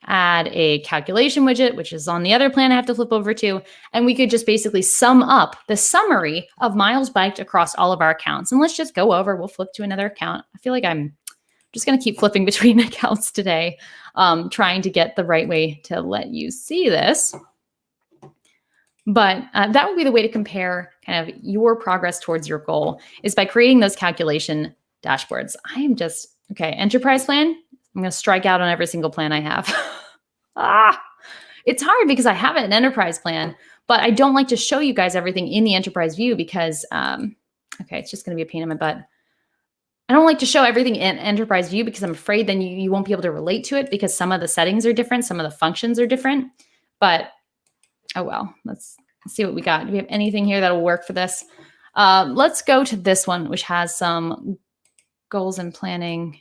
add a calculation widget, which is on the other plan I have to flip over to. And we could just basically sum up the summary of miles biked across all of our accounts. And let's just go over. We'll flip to another account. I feel like I'm just going to keep flipping between accounts today, trying to get the right way to let you see this. But that would be the way to compare kind of your progress towards your goal, is by creating those calculation dashboards. Okay, enterprise plan. I'm going to strike out on every single plan I have. It's hard because I have an enterprise plan, but I don't like to show you guys everything in the enterprise view because, it's just going to be a pain in my butt. I don't like to show everything in enterprise view because I'm afraid then you won't be able to relate to it because some of the settings are different. Some of the functions are different, but oh well, let's see what we got. Do we have anything here that'll work for this? Let's go to this one, which has some goals and planning.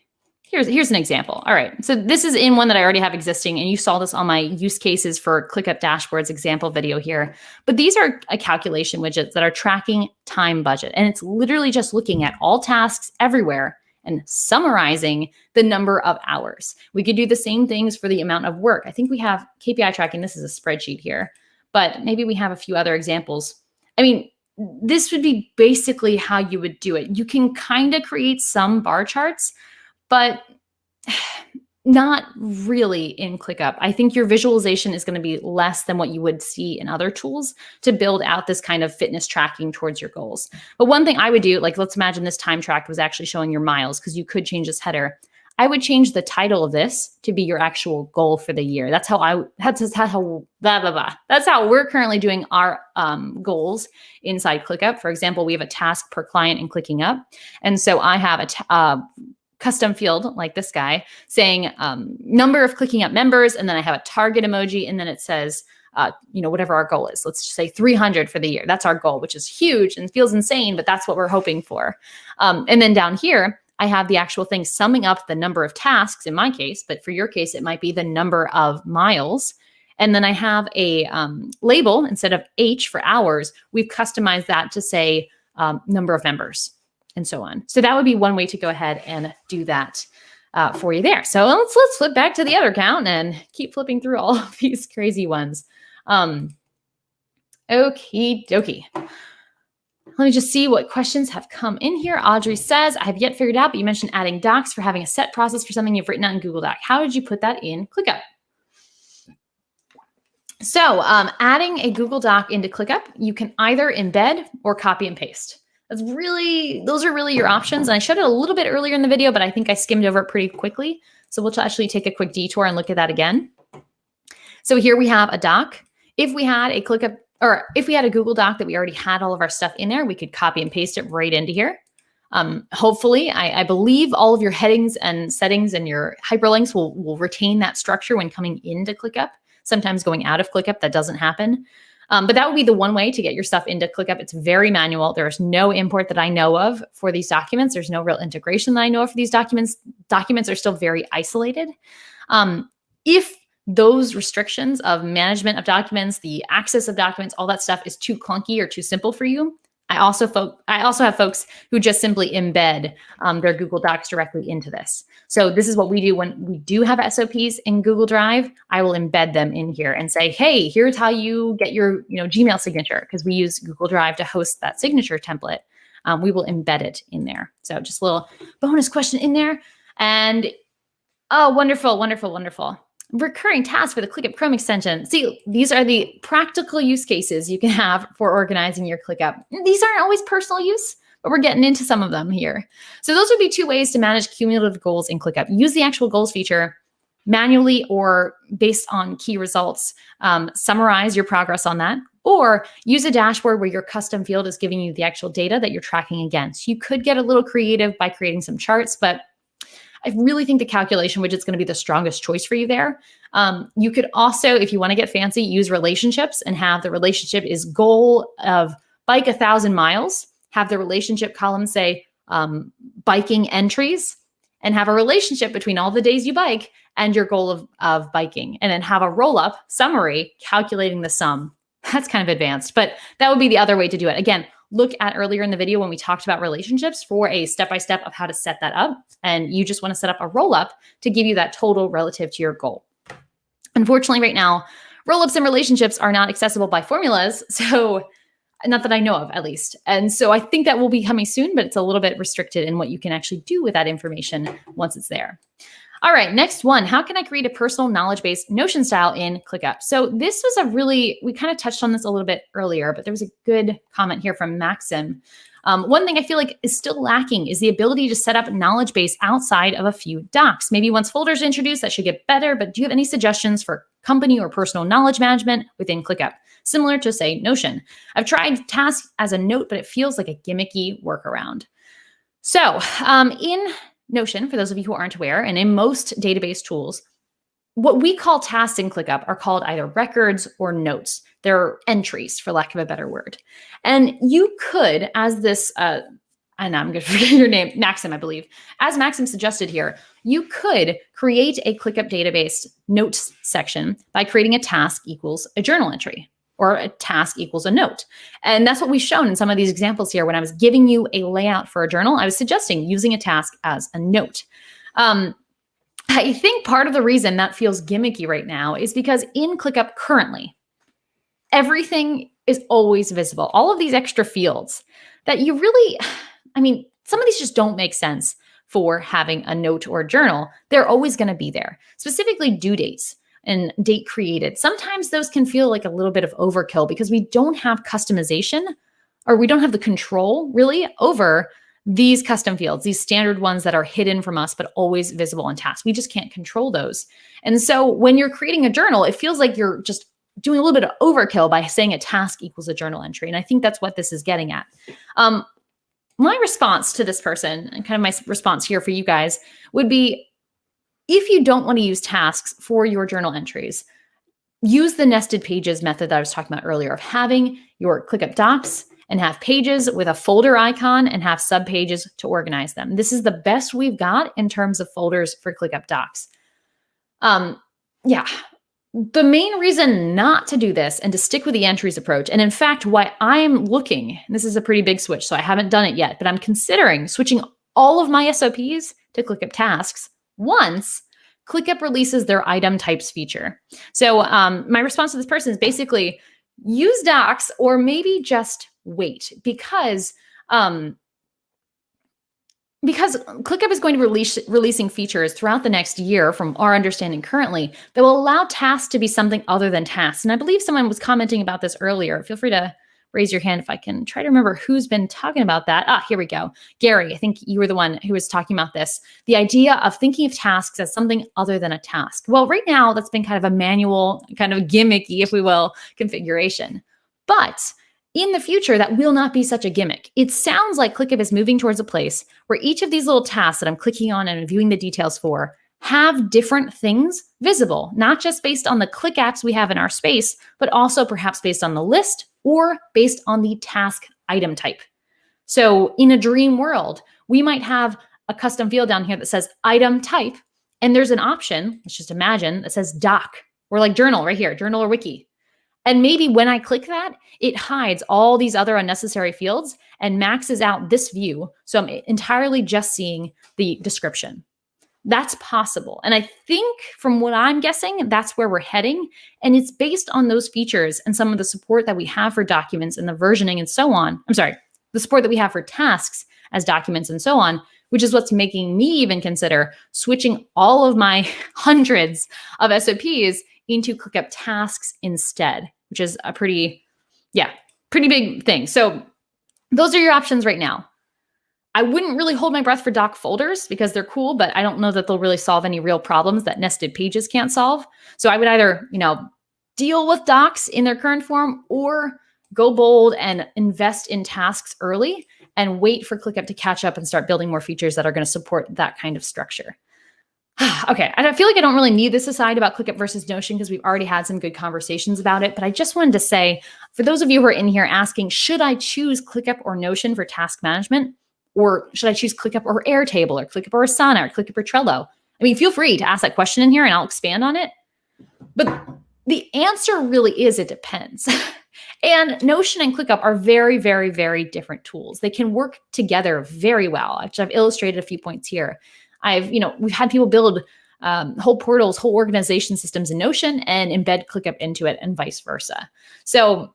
Here's an example. All right. So this is in one that I already have existing, and you saw this on my use cases for ClickUp dashboards example video here. But these are a calculation widgets that are tracking time budget. And it's literally just looking at all tasks everywhere and summarizing the number of hours. We could do the same things for the amount of work. I think we have KPI tracking. This is a spreadsheet here, but maybe we have a few other examples. I mean, this would be basically how you would do it. You can kind of create some bar charts, but not really in ClickUp. I think your visualization is going to be less than what you would see in other tools to build out this kind of fitness tracking towards your goals. But one thing I would do, like let's imagine this time track was actually showing your miles, because you could change this header. I would change the title of this to be your actual goal for the year. That's how we're currently doing our goals inside ClickUp. For example, we have a task per client in Clicking Up. And so I have a custom field like this guy saying number of Clicking Up members. And then I have a target emoji. And then it says, whatever our goal is. Let's just say 300 for the year. That's our goal, which is huge and feels insane, but that's what we're hoping for. And then down here, I have the actual thing summing up the number of tasks in my case, but for your case, it might be the number of miles. And then I have a label instead of H for hours. We've customized that to say number of members and so on. So that would be one way to go ahead and do that for you there. So let's flip back to the other account and keep flipping through all of these crazy ones. Okie dokie. Let me just see what questions have come in here. Audrey says, I have yet figured out, but you mentioned adding docs for having a set process for something you've written out in Google Doc. How did you put that in ClickUp? So adding a Google Doc into ClickUp, you can either embed or copy and paste. Those are really your options. And I showed it a little bit earlier in the video, but I think I skimmed over it pretty quickly. So we'll actually take a quick detour and look at that again. So here we have a doc. If we had a ClickUp, or if we had a Google Doc that we already had all of our stuff in there, we could copy and paste it right into here. Hopefully, I believe all of your headings and settings and your hyperlinks will retain that structure when coming into ClickUp. Sometimes going out of ClickUp, that doesn't happen. But that would be the one way to get your stuff into ClickUp. It's very manual. There's no import that I know of for these documents. There's no real integration that I know of for these documents. Documents are still very isolated. If those restrictions of management of documents, the access of documents, all that stuff is too clunky or too simple for you, I also have folks who just simply embed their Google Docs directly into this. So this is what we do when we do have SOPs in Google Drive. I will embed them in here and say, hey, here's how you get your Gmail signature, because we use Google Drive to host that signature template. We will embed it in there. So just a little bonus question in there. And oh, wonderful, wonderful, wonderful. Recurring tasks for the ClickUp Chrome extension. See, these are the practical use cases you can have for organizing your ClickUp. These aren't always personal use, but we're getting into some of them here. So those would be 2 ways to manage cumulative goals in ClickUp. Use the actual goals feature manually or based on key results. Summarize your progress on that, or use a dashboard where your custom field is giving you the actual data that you're tracking against. You could get a little creative by creating some charts, but I really think the calculation widget is going to be the strongest choice for you there. You could also, if you want to get fancy, use relationships and have the relationship is goal of bike 1,000 miles. Have the relationship column say biking entries, and have a relationship between all the days you bike and your goal of biking. And then have a roll-up summary calculating the sum. That's kind of advanced, but that would be the other way to do it. Again, look at earlier in the video when we talked about relationships for a step-by-step of how to set that up. And you just want to set up a roll-up to give you that total relative to your goal. Unfortunately, right now, roll-ups and relationships are not accessible by formulas. So not that I know of, at least. And so I think that will be coming soon, but it's a little bit restricted in what you can actually do with that information once it's there. All right, next one. How can I create a personal knowledge-based Notion style in ClickUp? So this was we kind of touched on this a little bit earlier, but there was a good comment here from Maxim. One thing I feel like is still lacking is the ability to set up knowledge base outside of a few docs. Maybe once folders are introduced, that should get better, but do you have any suggestions for company or personal knowledge management within ClickUp? Similar to, say, Notion. I've tried tasks as a note, but it feels like a gimmicky workaround. So in Notion, for those of you who aren't aware, and in most database tools, what we call tasks in ClickUp are called either records or notes. They're entries, for lack of a better word. And you could, as this, and I'm going to forget your name, Maxim, I believe. As Maxim suggested here, you could create a ClickUp database notes section by creating a task equals a journal entry, or a task equals a note. And that's what we've shown in some of these examples here. When I was giving you a layout for a journal, I was suggesting using a task as a note. I think part of the reason that feels gimmicky right now is because in ClickUp currently, everything is always visible. All of these extra fields that you really, some of these just don't make sense for having a note or a journal. They're always going to be there, specifically due dates and date created. Sometimes those can feel like a little bit of overkill because we don't have customization, or we don't have the control really over these custom fields, these standard ones that are hidden from us, but always visible on tasks. We just can't control those. And so when you're creating a journal, it feels like you're just doing a little bit of overkill by saying a task equals a journal entry. And I think that's what this is getting at. My response to this person, and kind of my response here for you guys, would be, if you don't want to use tasks for your journal entries, use the nested pages method that I was talking about earlier of having your ClickUp docs and have pages with a folder icon and have subpages to organize them. This is the best we've got in terms of folders for ClickUp docs. The main reason not to do this and to stick with the entries approach, and in fact, why I'm looking, and this is a pretty big switch, so I haven't done it yet, but I'm considering switching all of my SOPs to ClickUp tasks once ClickUp releases their item types feature. So my response to this person is basically use docs, or maybe just wait, because ClickUp is going to releasing features throughout the next year, from our understanding currently, that will allow tasks to be something other than tasks. And I believe someone was commenting about this earlier. Feel free to raise your hand if I can try to remember who's been talking about that. Here we go. Gary, I think you were the one who was talking about this. The idea of thinking of tasks as something other than a task. Well, right now, that's been kind of a manual, kind of gimmicky, if we will, configuration. But in the future, that will not be such a gimmick. It sounds like ClickUp is moving towards a place where each of these little tasks that I'm clicking on and viewing the details for have different things visible, not just based on the click apps we have in our space, but also perhaps based on the list or based on the task item type. So in a dream world, we might have a custom field down here that says item type, and there's an option, let's just imagine, that says doc, or like journal right here, journal or wiki. And maybe when I click that, it hides all these other unnecessary fields and maxes out this view. So I'm entirely just seeing the description. That's possible. And I think from what I'm guessing, that's where we're heading. And it's based on those features and some of the support that we have for documents and the versioning and so on. I'm sorry, the support that we have for tasks as documents and so on, which is what's making me even consider switching all of my hundreds of SOPs into ClickUp tasks instead, which is a pretty big thing. So those are your options right now. I wouldn't really hold my breath for doc folders because they're cool, but I don't know that they'll really solve any real problems that nested pages can't solve. So I would either, deal with docs in their current form or go bold and invest in tasks early and wait for ClickUp to catch up and start building more features that are going to support that kind of structure. Okay, I feel like I don't really need this aside about ClickUp versus Notion because we've already had some good conversations about it, but I just wanted to say, for those of you who are in here asking, should I choose ClickUp or Notion for task management? Or should I choose ClickUp or Airtable or ClickUp or Asana or ClickUp or Trello? I mean, feel free to ask that question in here and I'll expand on it. But the answer really is it depends. And Notion and ClickUp are very, very, very different tools. They can work together very well, which I've illustrated a few points here. We've had people build whole portals, whole organization systems in Notion and embed ClickUp into it and vice versa. So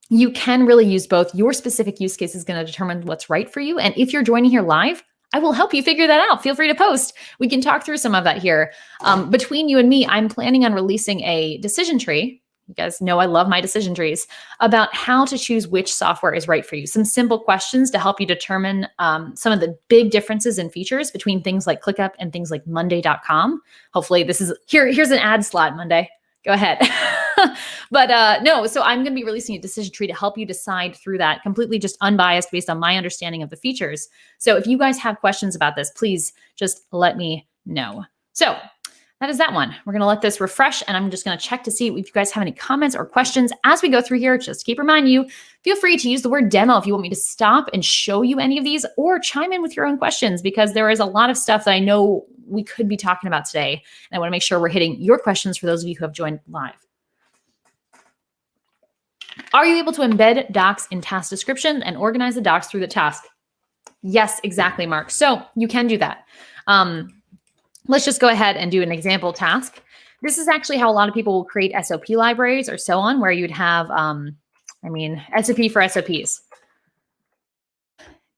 you can really use both. Your specific use case is going to determine what's right for you. And if you're joining here live, I will help you figure that out. Feel free to post. We can talk through some of that here. Between you and me, I'm planning on releasing a decision tree. You guys know I love my decision trees about how to choose which software is right for you. Some simple questions to help you determine some of the big differences in features between things like ClickUp and things like Monday.com. Hopefully this is, here's an ad slot, Monday. Go ahead. But no, so I'm going to be releasing a decision tree to help you decide through that completely just unbiased based on my understanding of the features. So if you guys have questions about this, please just let me know. So that is that one. We're going to let this refresh and I'm just going to check to see if you guys have any comments or questions as we go through here. Just keep reminding you, feel free to use the word demo if you want me to stop and show you any of these or chime in with your own questions because there is a lot of stuff that I know we could be talking about today. And I want to make sure we're hitting your questions for those of you who have joined live. Are you able to embed docs in task description and organize the docs through the task? Yes, exactly, Mark. So you can do that. Let's just go ahead and do an example task. This is actually how a lot of people will create SOP libraries or so on, where you'd have, SOP for SOPs.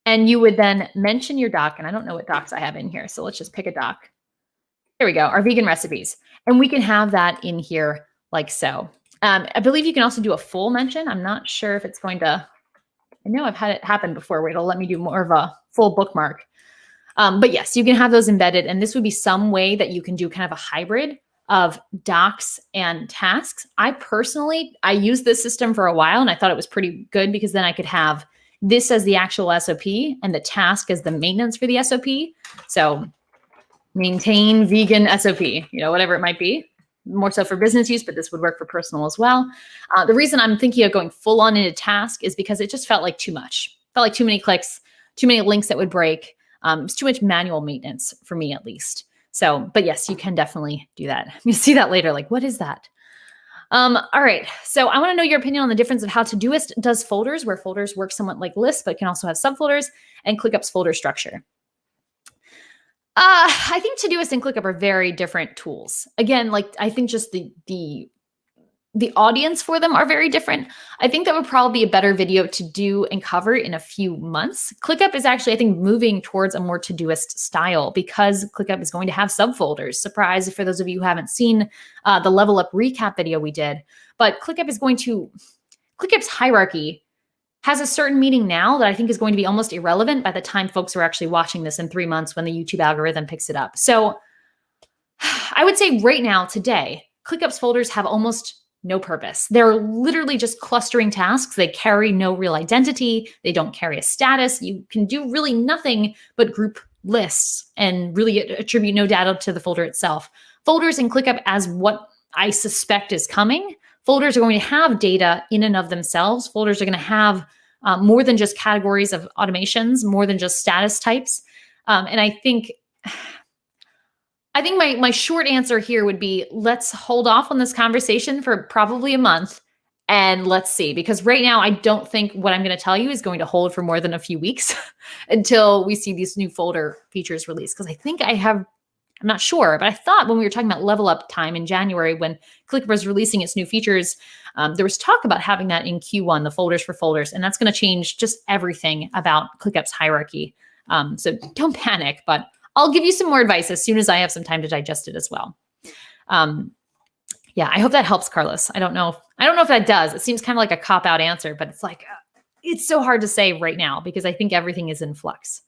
And you would then mention your doc, and I don't know what docs I have in here, so let's just pick a doc. There we go, our vegan recipes. And we can have that in here like so. I believe you can also do a full mention. I'm not sure if it's going to, I know I've had it happen before where it'll let me do more of a full bookmark. But yes, you can have those embedded. And this would be some way that you can do kind of a hybrid of docs and tasks. I used this system for a while and I thought it was pretty good because then I could have this as the actual SOP and the task as the maintenance for the SOP. So maintain vegan SOP, whatever it might be. More so for business use, but this would work for personal as well. The reason I'm thinking of going full on into task is because it just felt like too much. Felt like too many clicks, too many links that would break. It's too much manual maintenance for me at least. So, but yes, you can definitely do that. You'll see that later. Like, what is that? All right. So I want to know your opinion on the difference of how Todoist does folders, where folders work somewhat like lists, but can also have subfolders, and ClickUp's folder structure. I think Todoist and ClickUp are very different tools. Again, I think just the audience for them are very different. I think that would probably be a better video to do and cover in a few months. ClickUp is actually, I think, moving towards a more Todoist style because ClickUp is going to have subfolders. Surprise for those of you who haven't seen the level up recap video we did. But ClickUp's hierarchy has a certain meaning now that I think is going to be almost irrelevant by the time folks are actually watching this in 3 months when the YouTube algorithm picks it up. So I would say right now, today, ClickUp's folders have almost no purpose. They're literally just clustering tasks. They carry no real identity. They don't carry a status. You can do really nothing but group lists and really attribute no data to the folder itself. Folders in ClickUp, as what I suspect is coming, folders are going to have data in and of themselves. Folders are going to have more than just categories of automations, more than just status types. And I think my short answer here would be, let's hold off on this conversation for probably a month. And let's see, because right now I don't think what I'm going to tell you is going to hold for more than a few weeks until we see these new folder features released. Because I think I'm not sure, but I thought when we were talking about level up time in January, when ClickUp was releasing its new features, there was talk about having that in Q1, the folders for folders, and that's going to change just everything about ClickUp's hierarchy. So don't panic, but I'll give you some more advice as soon as I have some time to digest it as well. Yeah, I hope that helps, Carlos. I don't know if that does. It seems kind of like a cop-out answer, but it's like, it's so hard to say right now because I think everything is in flux.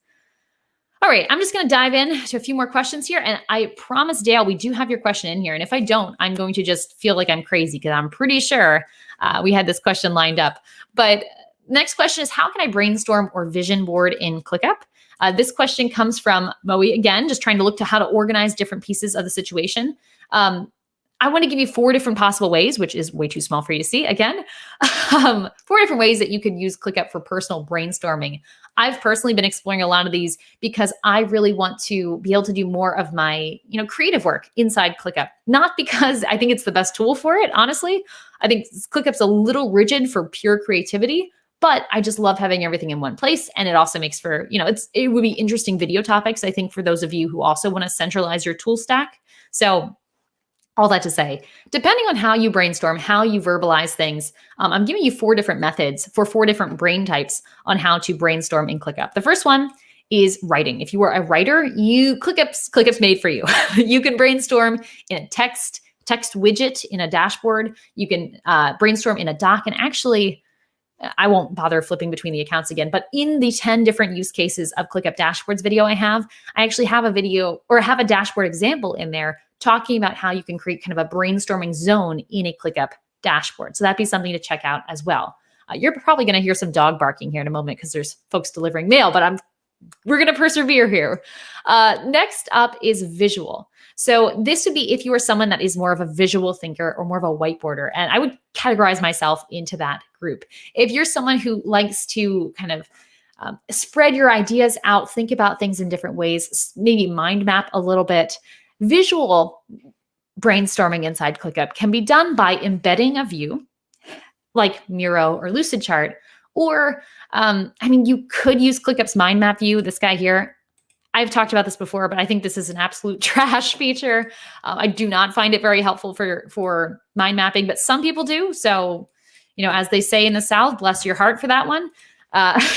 All right, I'm just going to dive in to a few more questions here. And I promise, Dale, we do have your question in here. And if I don't, I'm going to just feel like I'm crazy because I'm pretty sure we had this question lined up. But next question is, how can I brainstorm or vision board in ClickUp? This question comes from Moe again, just trying to look to how to organize different pieces of the situation. I want to give you 4 different possible ways, which is way too small for you to see again. 4 different ways that you could use ClickUp for personal brainstorming. I've personally been exploring a lot of these because I really want to be able to do more of my, creative work inside ClickUp. Not because I think it's the best tool for it, honestly. I think ClickUp's a little rigid for pure creativity, but I just love having everything in one place. And it also makes for, it would be interesting video topics, I think, for those of you who also want to centralize your tool stack. So all that to say, depending on how you brainstorm, how you verbalize things, I'm giving you 4 different methods for 4 different brain types on how to brainstorm in ClickUp. The first one is writing. If you are a writer, ClickUp's made for you. You can brainstorm in a text widget in a dashboard. You can brainstorm in a doc. And actually, I won't bother flipping between the accounts again, but in the 10 different use cases of ClickUp dashboards video I actually have a video or have a dashboard example in there talking about how you can create kind of a brainstorming zone in a ClickUp dashboard. So that'd be something to check out as well. You're probably going to hear some dog barking here in a moment because there's folks delivering mail, but we're going to persevere here. Next up is visual. So this would be if you are someone that is more of a visual thinker or more of a whiteboarder, and I would categorize myself into that group. If you're someone who likes to kind of spread your ideas out, think about things in different ways, maybe mind map a little bit, visual brainstorming inside ClickUp can be done by embedding a view like Miro or Lucidchart, or you could use ClickUp's mind map view, this guy here. I've talked about this before, but I think this is an absolute trash feature. I do not find it very helpful for mind mapping, but some people do. So, as they say in the South, bless your heart for that one.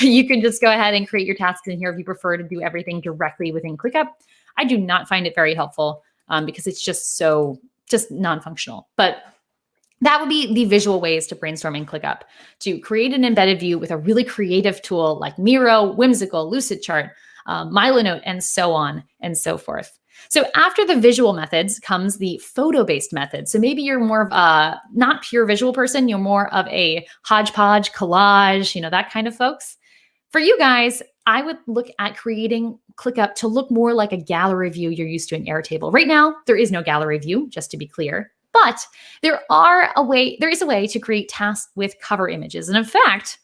You can just go ahead and create your tasks in here if you prefer to do everything directly within ClickUp. I do not find it very helpful because it's just non-functional. But that would be the visual ways to brainstorm in ClickUp, to create an embedded view with a really creative tool like Miro, Whimsical, Lucidchart, Milanote, and so on and so forth. So after the visual methods comes the photo-based method. So maybe you're more of a not pure visual person, you're more of a hodgepodge, collage, that kind of folks. For you guys, I would look at creating ClickUp to look more like a gallery view you're used to in Airtable. Right now, there is no gallery view, just to be clear, but there is a way to create tasks with cover images. And in fact,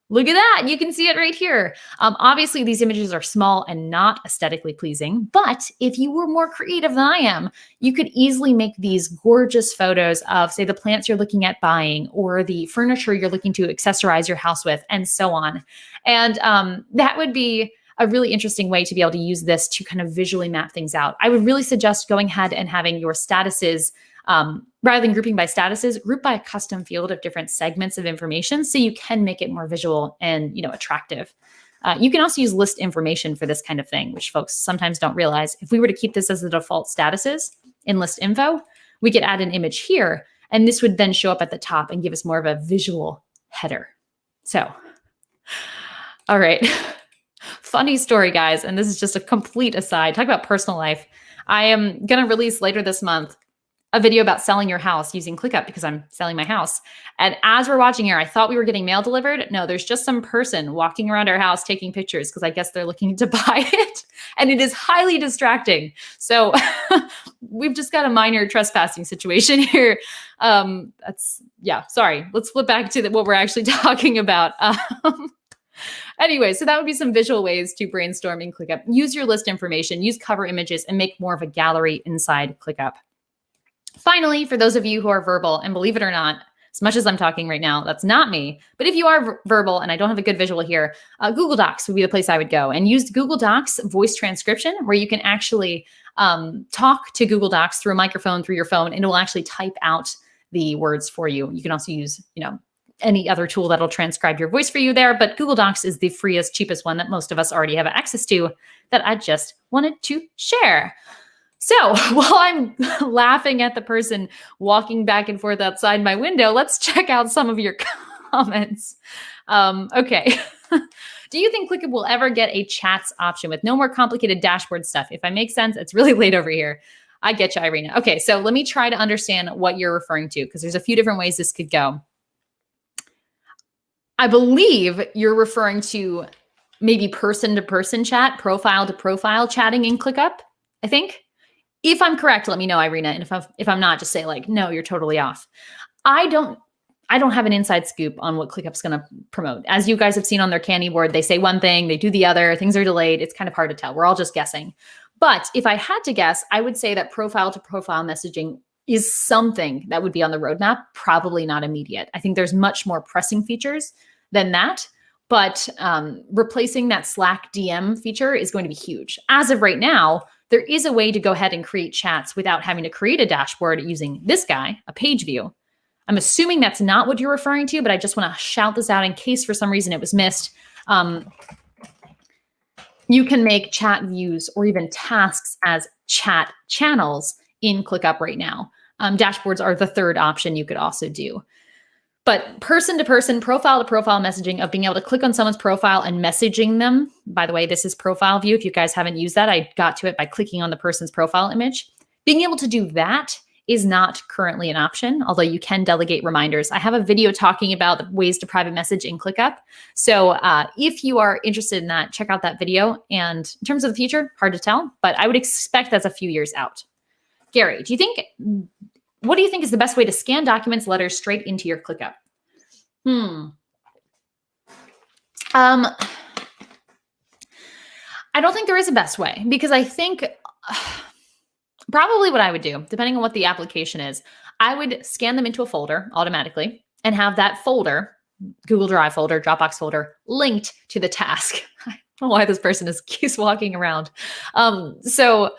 look at that. You can see it right here. Obviously, these images are small and not aesthetically pleasing, but if you were more creative than I am, you could easily make these gorgeous photos of, say, the plants you're looking at buying or the furniture you're looking to accessorize your house with, and so on. And that would be a really interesting way to be able to use this to kind of visually map things out. I would really suggest going ahead and having your statuses, rather than grouping by statuses, group by a custom field of different segments of information so you can make it more visual and attractive. You can also use list information for this kind of thing, which folks sometimes don't realize. If we were to keep this as the default statuses in list info, we could add an image here, and this would then show up at the top and give us more of a visual header. So, all right. Funny story, guys, and this is just a complete aside. Talk about personal life. I am going to release later this month a video about selling your house using ClickUp because I'm selling my house. And as we're watching here, I thought we were getting mail delivered. No, there's just some person walking around our house taking pictures because I guess they're looking to buy it. And it is highly distracting. So we've just got a minor trespassing situation here. Sorry. Let's flip back to what we're actually talking about. Anyway, so that would be some visual ways to brainstorm in ClickUp. Use your list information, use cover images, and make more of a gallery inside ClickUp. Finally, for those of you who are verbal, and believe it or not, As much as I'm talking right now, that's not me. But if you are verbal and I don't have a good visual here, Google Docs would be the place I would go, and use Google Docs voice transcription, where you can actually talk to Google Docs through a microphone, through your phone, and it will actually type out the words for you. You can also use, any other tool that'll transcribe your voice for you there. But Google Docs is the freest, cheapest one that most of us already have access to, that I just wanted to share. So while I'm laughing at the person walking back and forth outside my window, let's check out some of your comments. Okay. Do you think ClickUp will ever get a chats option with no more complicated dashboard stuff? If I make sense, it's really late over here. I get you, Irina. Okay, so let me try to understand what you're referring to, because there's a few different ways this could go. I believe you're referring to maybe person-to-person chat, profile-to-profile chatting in ClickUp, I think. If I'm correct, let me know, Irina. And if I'm not, just say like, no, you're totally off. I don't have an inside scoop on what ClickUp's going to promote. As you guys have seen on their candy board, they say one thing, they do the other, things are delayed. It's kind of hard to tell. We're all just guessing. But if I had to guess, I would say that profile-to-profile messaging is something that would be on the roadmap, probably not immediate. I think there's much more pressing features than that, but replacing that Slack DM feature is going to be huge. As of right now, there is a way to go ahead and create chats without having to create a dashboard using this guy, a page view. I'm assuming that's not what you're referring to, but I just want to shout this out in case for some reason it was missed. You can make chat views or even tasks as chat channels in ClickUp right now. Dashboards are the third option you could also do. But person-to-person, profile-to-profile messaging of being able to click on someone's profile and messaging them. By the way, this is profile view. If you guys haven't used that, I got to it by clicking on the person's profile image. Being able to do that is not currently an option, although you can delegate reminders. I have a video talking about the ways to private message in ClickUp. So if you are interested in that, check out that video. And in terms of the future, hard to tell, but I would expect that's a few years out. Gary, what do you think is the best way to scan documents, letters straight into your ClickUp? I don't think there is a best way, because I think probably what I would do, depending on what the application is, I would scan them into a folder automatically and have that folder, Google Drive folder, Dropbox folder, linked to the task. I don't know why this person keeps walking around. So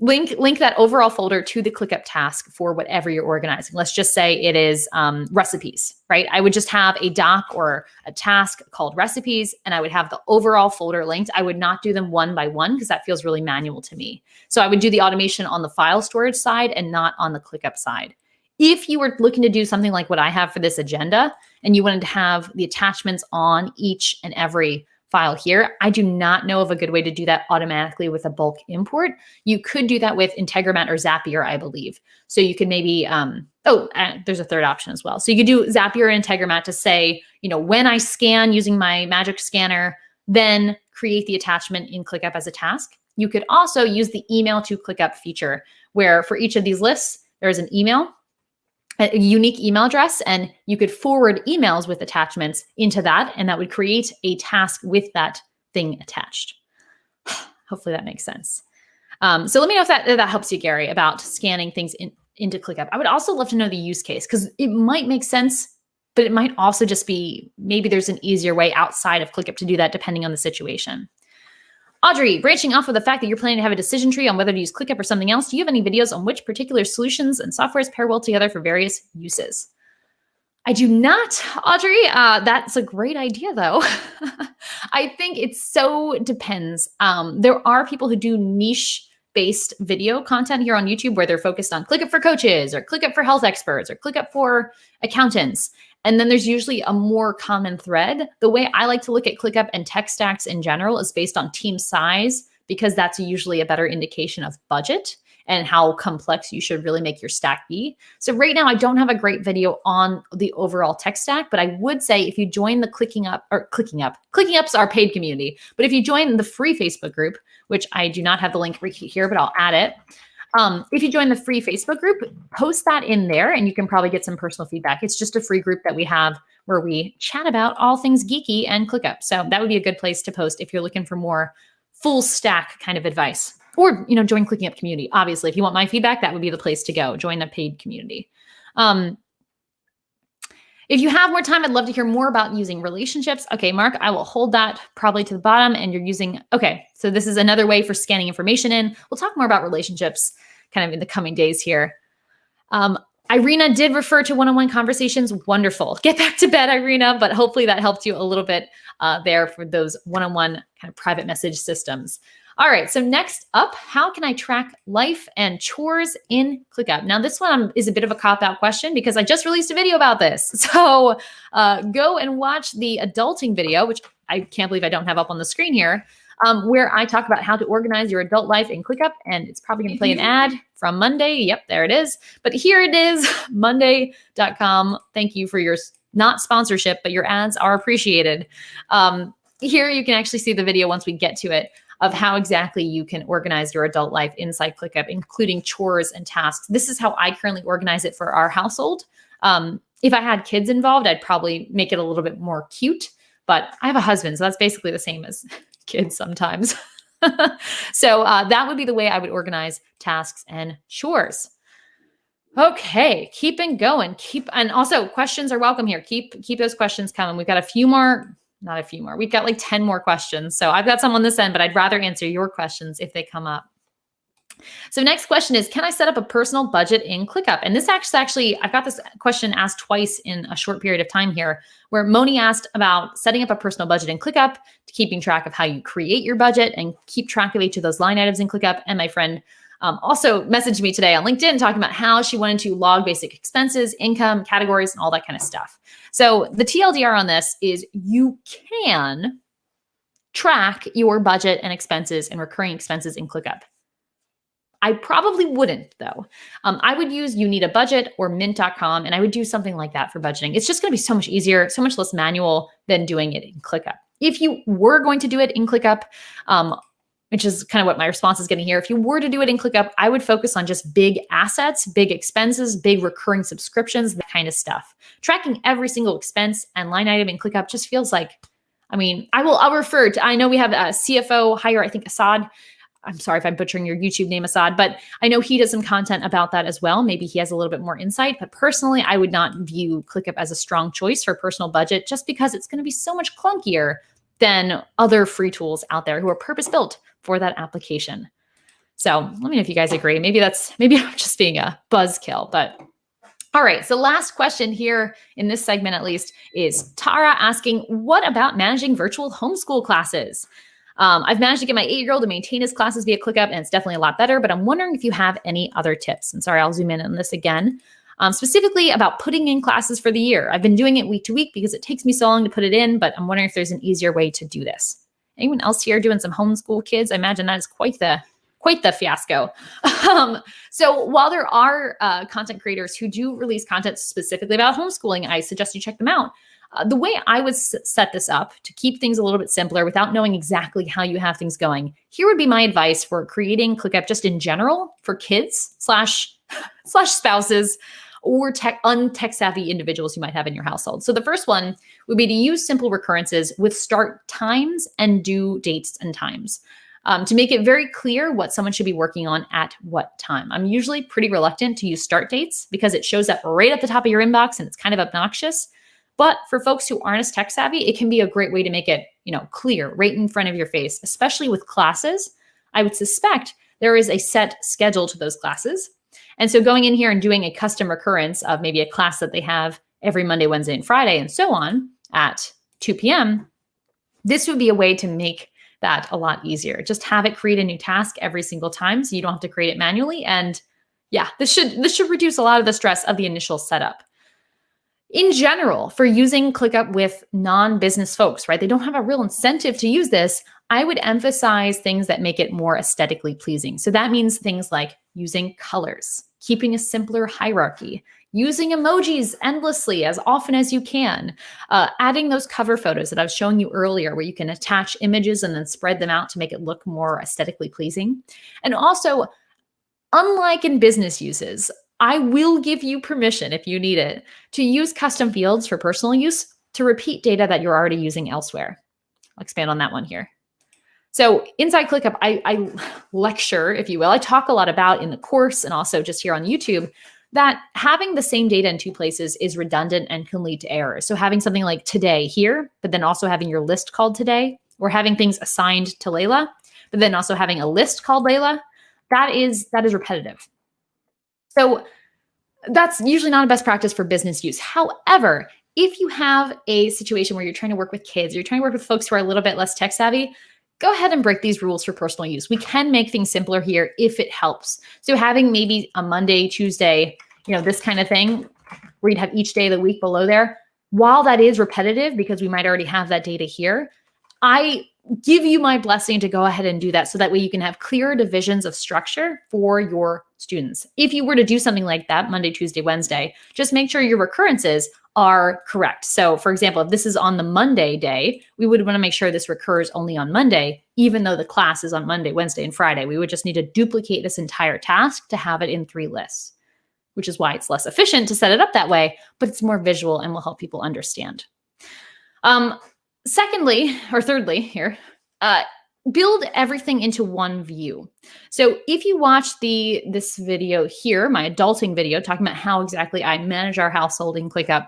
link that overall folder to the ClickUp task for whatever you're organizing. Let's just say it is recipes, right? I would just have a doc or a task called recipes, and I would have the overall folder linked. I would not do them one by one because that feels really manual to me. So I would do the automation on the file storage side and not on the ClickUp side. If you were looking to do something like what I have for this agenda, and you wanted to have the attachments on each and every file here, I do not know of a good way to do that automatically with a bulk import. You could do that with Integromat or Zapier, I believe. So you could maybe, there's a third option as well. So you could do Zapier and Integromat to say, when I scan using my magic scanner, then create the attachment in ClickUp as a task. You could also use the email to ClickUp feature, where for each of these lists, there's an email, a unique email address, and you could forward emails with attachments into that, and that would create a task with that thing attached. Hopefully that makes sense. So let me know if that helps you, Gary, about scanning things into ClickUp. I would also love to know the use case, because it might make sense, but it might also just be maybe there's an easier way outside of ClickUp to do that depending on the situation. Audrey, branching off of the fact that you're planning to have a decision tree on whether to use ClickUp or something else, do you have any videos on which particular solutions and softwares pair well together for various uses? I do not, Audrey. That's a great idea, though. I think it so depends. There are people who do niche-based video content here on YouTube where they're focused on ClickUp for coaches or ClickUp for health experts or ClickUp for accountants. And then there's usually a more common thread. The way I like to look at ClickUp and tech stacks in general is based on team size, because that's usually a better indication of budget and how complex you should really make your stack be. So right now, I don't have a great video on the overall tech stack, but I would say if you join the ClickUp's our paid community, but if you join the free Facebook group, which I do not have the link right here, but I'll add it. If you join the free Facebook group, post that in there and you can probably get some personal feedback. It's just a free group that we have where we chat about all things geeky and ClickUp. So that would be a good place to post if you're looking for more full stack kind of advice. Or, join ClickUp community. Obviously, if you want my feedback, that would be the place to go. Join the paid community. If you have more time, I'd love to hear more about using relationships. Okay, Mark, I will hold that probably to the bottom, and you're using, okay, so this is another way for scanning information in. We'll talk more about relationships kind of in the coming days here. Irina did refer to one-on-one conversations. Wonderful. Get back to bed, Irina, but hopefully that helped you a little bit there for those one-on-one kind of private message systems. All right, so next up, how can I track life and chores in ClickUp? Now, this one is a bit of a cop-out question because I just released a video about this. So go and watch the adulting video, which I can't believe I don't have up on the screen here, where I talk about how to organize your adult life in ClickUp, and it's probably going to play an ad from Monday. Yep, there it is. But here it is, monday.com. Thank you for your not sponsorship, but your ads are appreciated. Here you can actually see the video once we get to it of how exactly you can organize your adult life inside ClickUp, including chores and tasks. This is how I currently organize it for our household. If I had kids involved, I'd probably make it a little bit more cute, but I have a husband, so that's basically the same as kids sometimes. So that would be the way I would organize tasks and chores. Okay, keeping going. And also questions are welcome here. Keep those questions coming. We've got a few more. Not a few more. We've got like 10 more questions. So I've got some on this end, but I'd rather answer your questions if they come up. So next question is, can I set up a personal budget in ClickUp? And this actually, I've got this question asked twice in a short period of time here, where Moni asked about setting up a personal budget in ClickUp, keeping track of how you create your budget and keep track of each of those line items in ClickUp. And my friend also messaged me today on LinkedIn talking about how she wanted to log basic expenses, income, categories, and all that kind of stuff. So the TLDR on this is you can track your budget and expenses and recurring expenses in ClickUp. I probably wouldn't, though. I would use You Need a Budget or mint.com, and I would do something like that for budgeting. It's just going to be so much easier, so much less manual than doing it in ClickUp. If you were going to do it in ClickUp, which is kind of what my response is getting here. If you were to do it in ClickUp, I would focus on just big assets, big expenses, big recurring subscriptions, that kind of stuff. Tracking every single expense and line item in ClickUp just feels like, I mean, I'll refer to, I know we have a CFO hire, I think Assad. I'm sorry if I'm butchering your YouTube name, Assad, but I know he does some content about that as well. Maybe he has a little bit more insight, but personally, I would not view ClickUp as a strong choice for personal budget just because it's going to be so much clunkier than other free tools out there who are purpose-built for that application. So let me know if you guys agree. Maybe I'm just being a buzzkill, but all right. So last question here in this segment, at least, is Tara asking, what about managing virtual homeschool classes? I've managed to get my 8-year-old to maintain his classes via ClickUp, and it's definitely a lot better, but I'm wondering if you have any other tips. And sorry, I'll zoom in on this again. Specifically about putting in classes for the year. I've been doing it week to week because it takes me so long to put it in, but I'm wondering if there's an easier way to do this. Anyone else here doing some homeschool kids? I imagine that is quite the fiasco. So while there are content creators who do release content specifically about homeschooling, I suggest you check them out. The way I would set this up to keep things a little bit simpler without knowing exactly how you have things going, here would be my advice for creating ClickUp just in general for kids slash spouses or untech savvy individuals you might have in your household. So the first one would be to use simple recurrences with start times and due dates and times to make it very clear what someone should be working on at what time. I'm usually pretty reluctant to use start dates because it shows up right at the top of your inbox and it's kind of obnoxious. But for folks who aren't as tech savvy, it can be a great way to make it, clear right in front of your face, especially with classes. I would suspect there is a set schedule to those classes. And so going in here and doing a custom recurrence of maybe a class that they have every Monday, Wednesday, and Friday, and so on at 2 p.m., this would be a way to make that a lot easier. Just have it create a new task every single time so you don't have to create it manually. And yeah, this should reduce a lot of the stress of the initial setup. In general, for using ClickUp with non-business folks, right? They don't have a real incentive to use this. I would emphasize things that make it more aesthetically pleasing. So that means things like using colors, keeping a simpler hierarchy, using emojis endlessly as often as you can, adding those cover photos that I was showing you earlier where you can attach images and then spread them out to make it look more aesthetically pleasing. And also, unlike in business uses, I will give you permission, if you need it, to use custom fields for personal use to repeat data that you're already using elsewhere. I'll expand on that one here. So inside ClickUp, I lecture, if you will. I talk a lot about in the course and also just here on YouTube, that having the same data in two places is redundant and can lead to errors. So having something like today here, but then also having your list called today, or having things assigned to Layla, but then also having a list called Layla, that is repetitive. So that's usually not a best practice for business use. However, if you have a situation where you're trying to work with kids, you're trying to work with folks who are a little bit less tech savvy, go ahead and break these rules for personal use. We can make things simpler here if it helps. So having maybe a Monday, Tuesday, this kind of thing where you'd have each day of the week below there, while that is repetitive because we might already have that data here, I give you my blessing to go ahead and do that so that way you can have clear divisions of structure for your students. If you were to do something like that, Monday, Tuesday, Wednesday, just make sure your recurrences are correct. So for example, if this is on the Monday day, we would want to make sure this recurs only on Monday, even though the class is on Monday, Wednesday, and Friday. We would just need to duplicate this entire task to have it in 3 lists, which is why it's less efficient to set it up that way, but it's more visual and will help people understand. Thirdly here, build everything into one view. So if you watch this video here, my adulting video talking about how exactly I manage our household in ClickUp,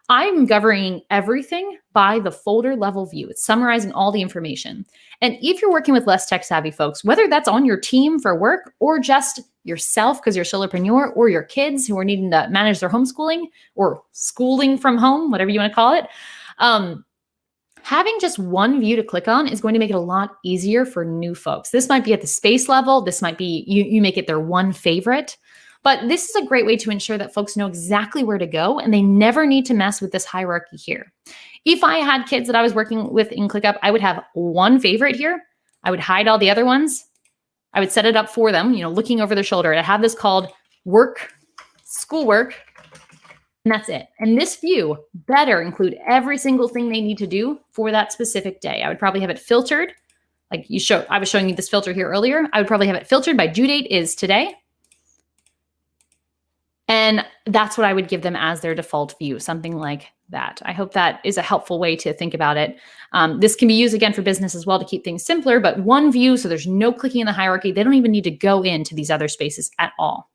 I'm governing everything by the folder level view. It's summarizing all the information. And if you're working with less tech savvy folks, whether that's on your team for work or just yourself because you're a solopreneur, or your kids who are needing to manage their homeschooling or schooling from home, whatever you want to call it, having just one view to click on is going to make it a lot easier for new folks. This might be at the space level. This might be, you make it their one favorite, but this is a great way to ensure that folks know exactly where to go and they never need to mess with this hierarchy here. If I had kids that I was working with in ClickUp, I would have one favorite here. I would hide all the other ones. I would set it up for them, looking over their shoulder. I have this called work, schoolwork, and that's it. And this view better include every single thing they need to do for that specific day. I would probably have it filtered. I was showing you this filter here earlier. I would probably have it filtered by due date is today. And that's what I would give them as their default view, something like that. I hope that is a helpful way to think about it. This can be used again for business as well to keep things simpler, but one view, so there's no clicking in the hierarchy. They don't even need to go into these other spaces at all.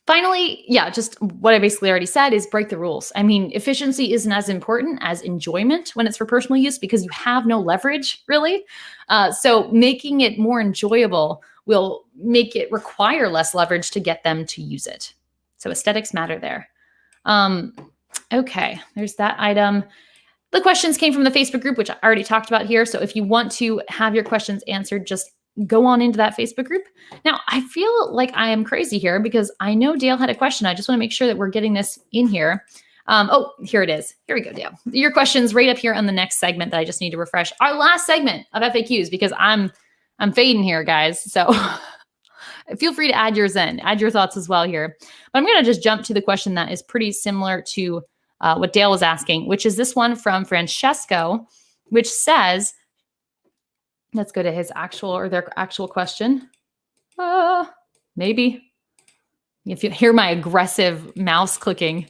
Finally, just what I basically already said is break the rules. I mean, efficiency isn't as important as enjoyment when it's for personal use because you have no leverage, really. So making it more enjoyable will make it require less leverage to get them to use it. So aesthetics matter there. Okay, there's that item. The questions came from the Facebook group, which I already talked about here. So if you want to have your questions answered, just go on into that Facebook group. Now, I feel like I am crazy here because I know Dale had a question. I just want to make sure that we're getting this in here. Oh, here it is. Here we go, Dale. Your question's right up here on the next segment that I just need to refresh. Our last segment of FAQs because I'm fading here, guys. So feel free to add yours in, add your thoughts as well here. But I'm going to just jump to the question that is pretty similar to what Dale was asking, which is this one from Francesco, which says, let's go to his their actual question. Maybe if you hear my aggressive mouse clicking.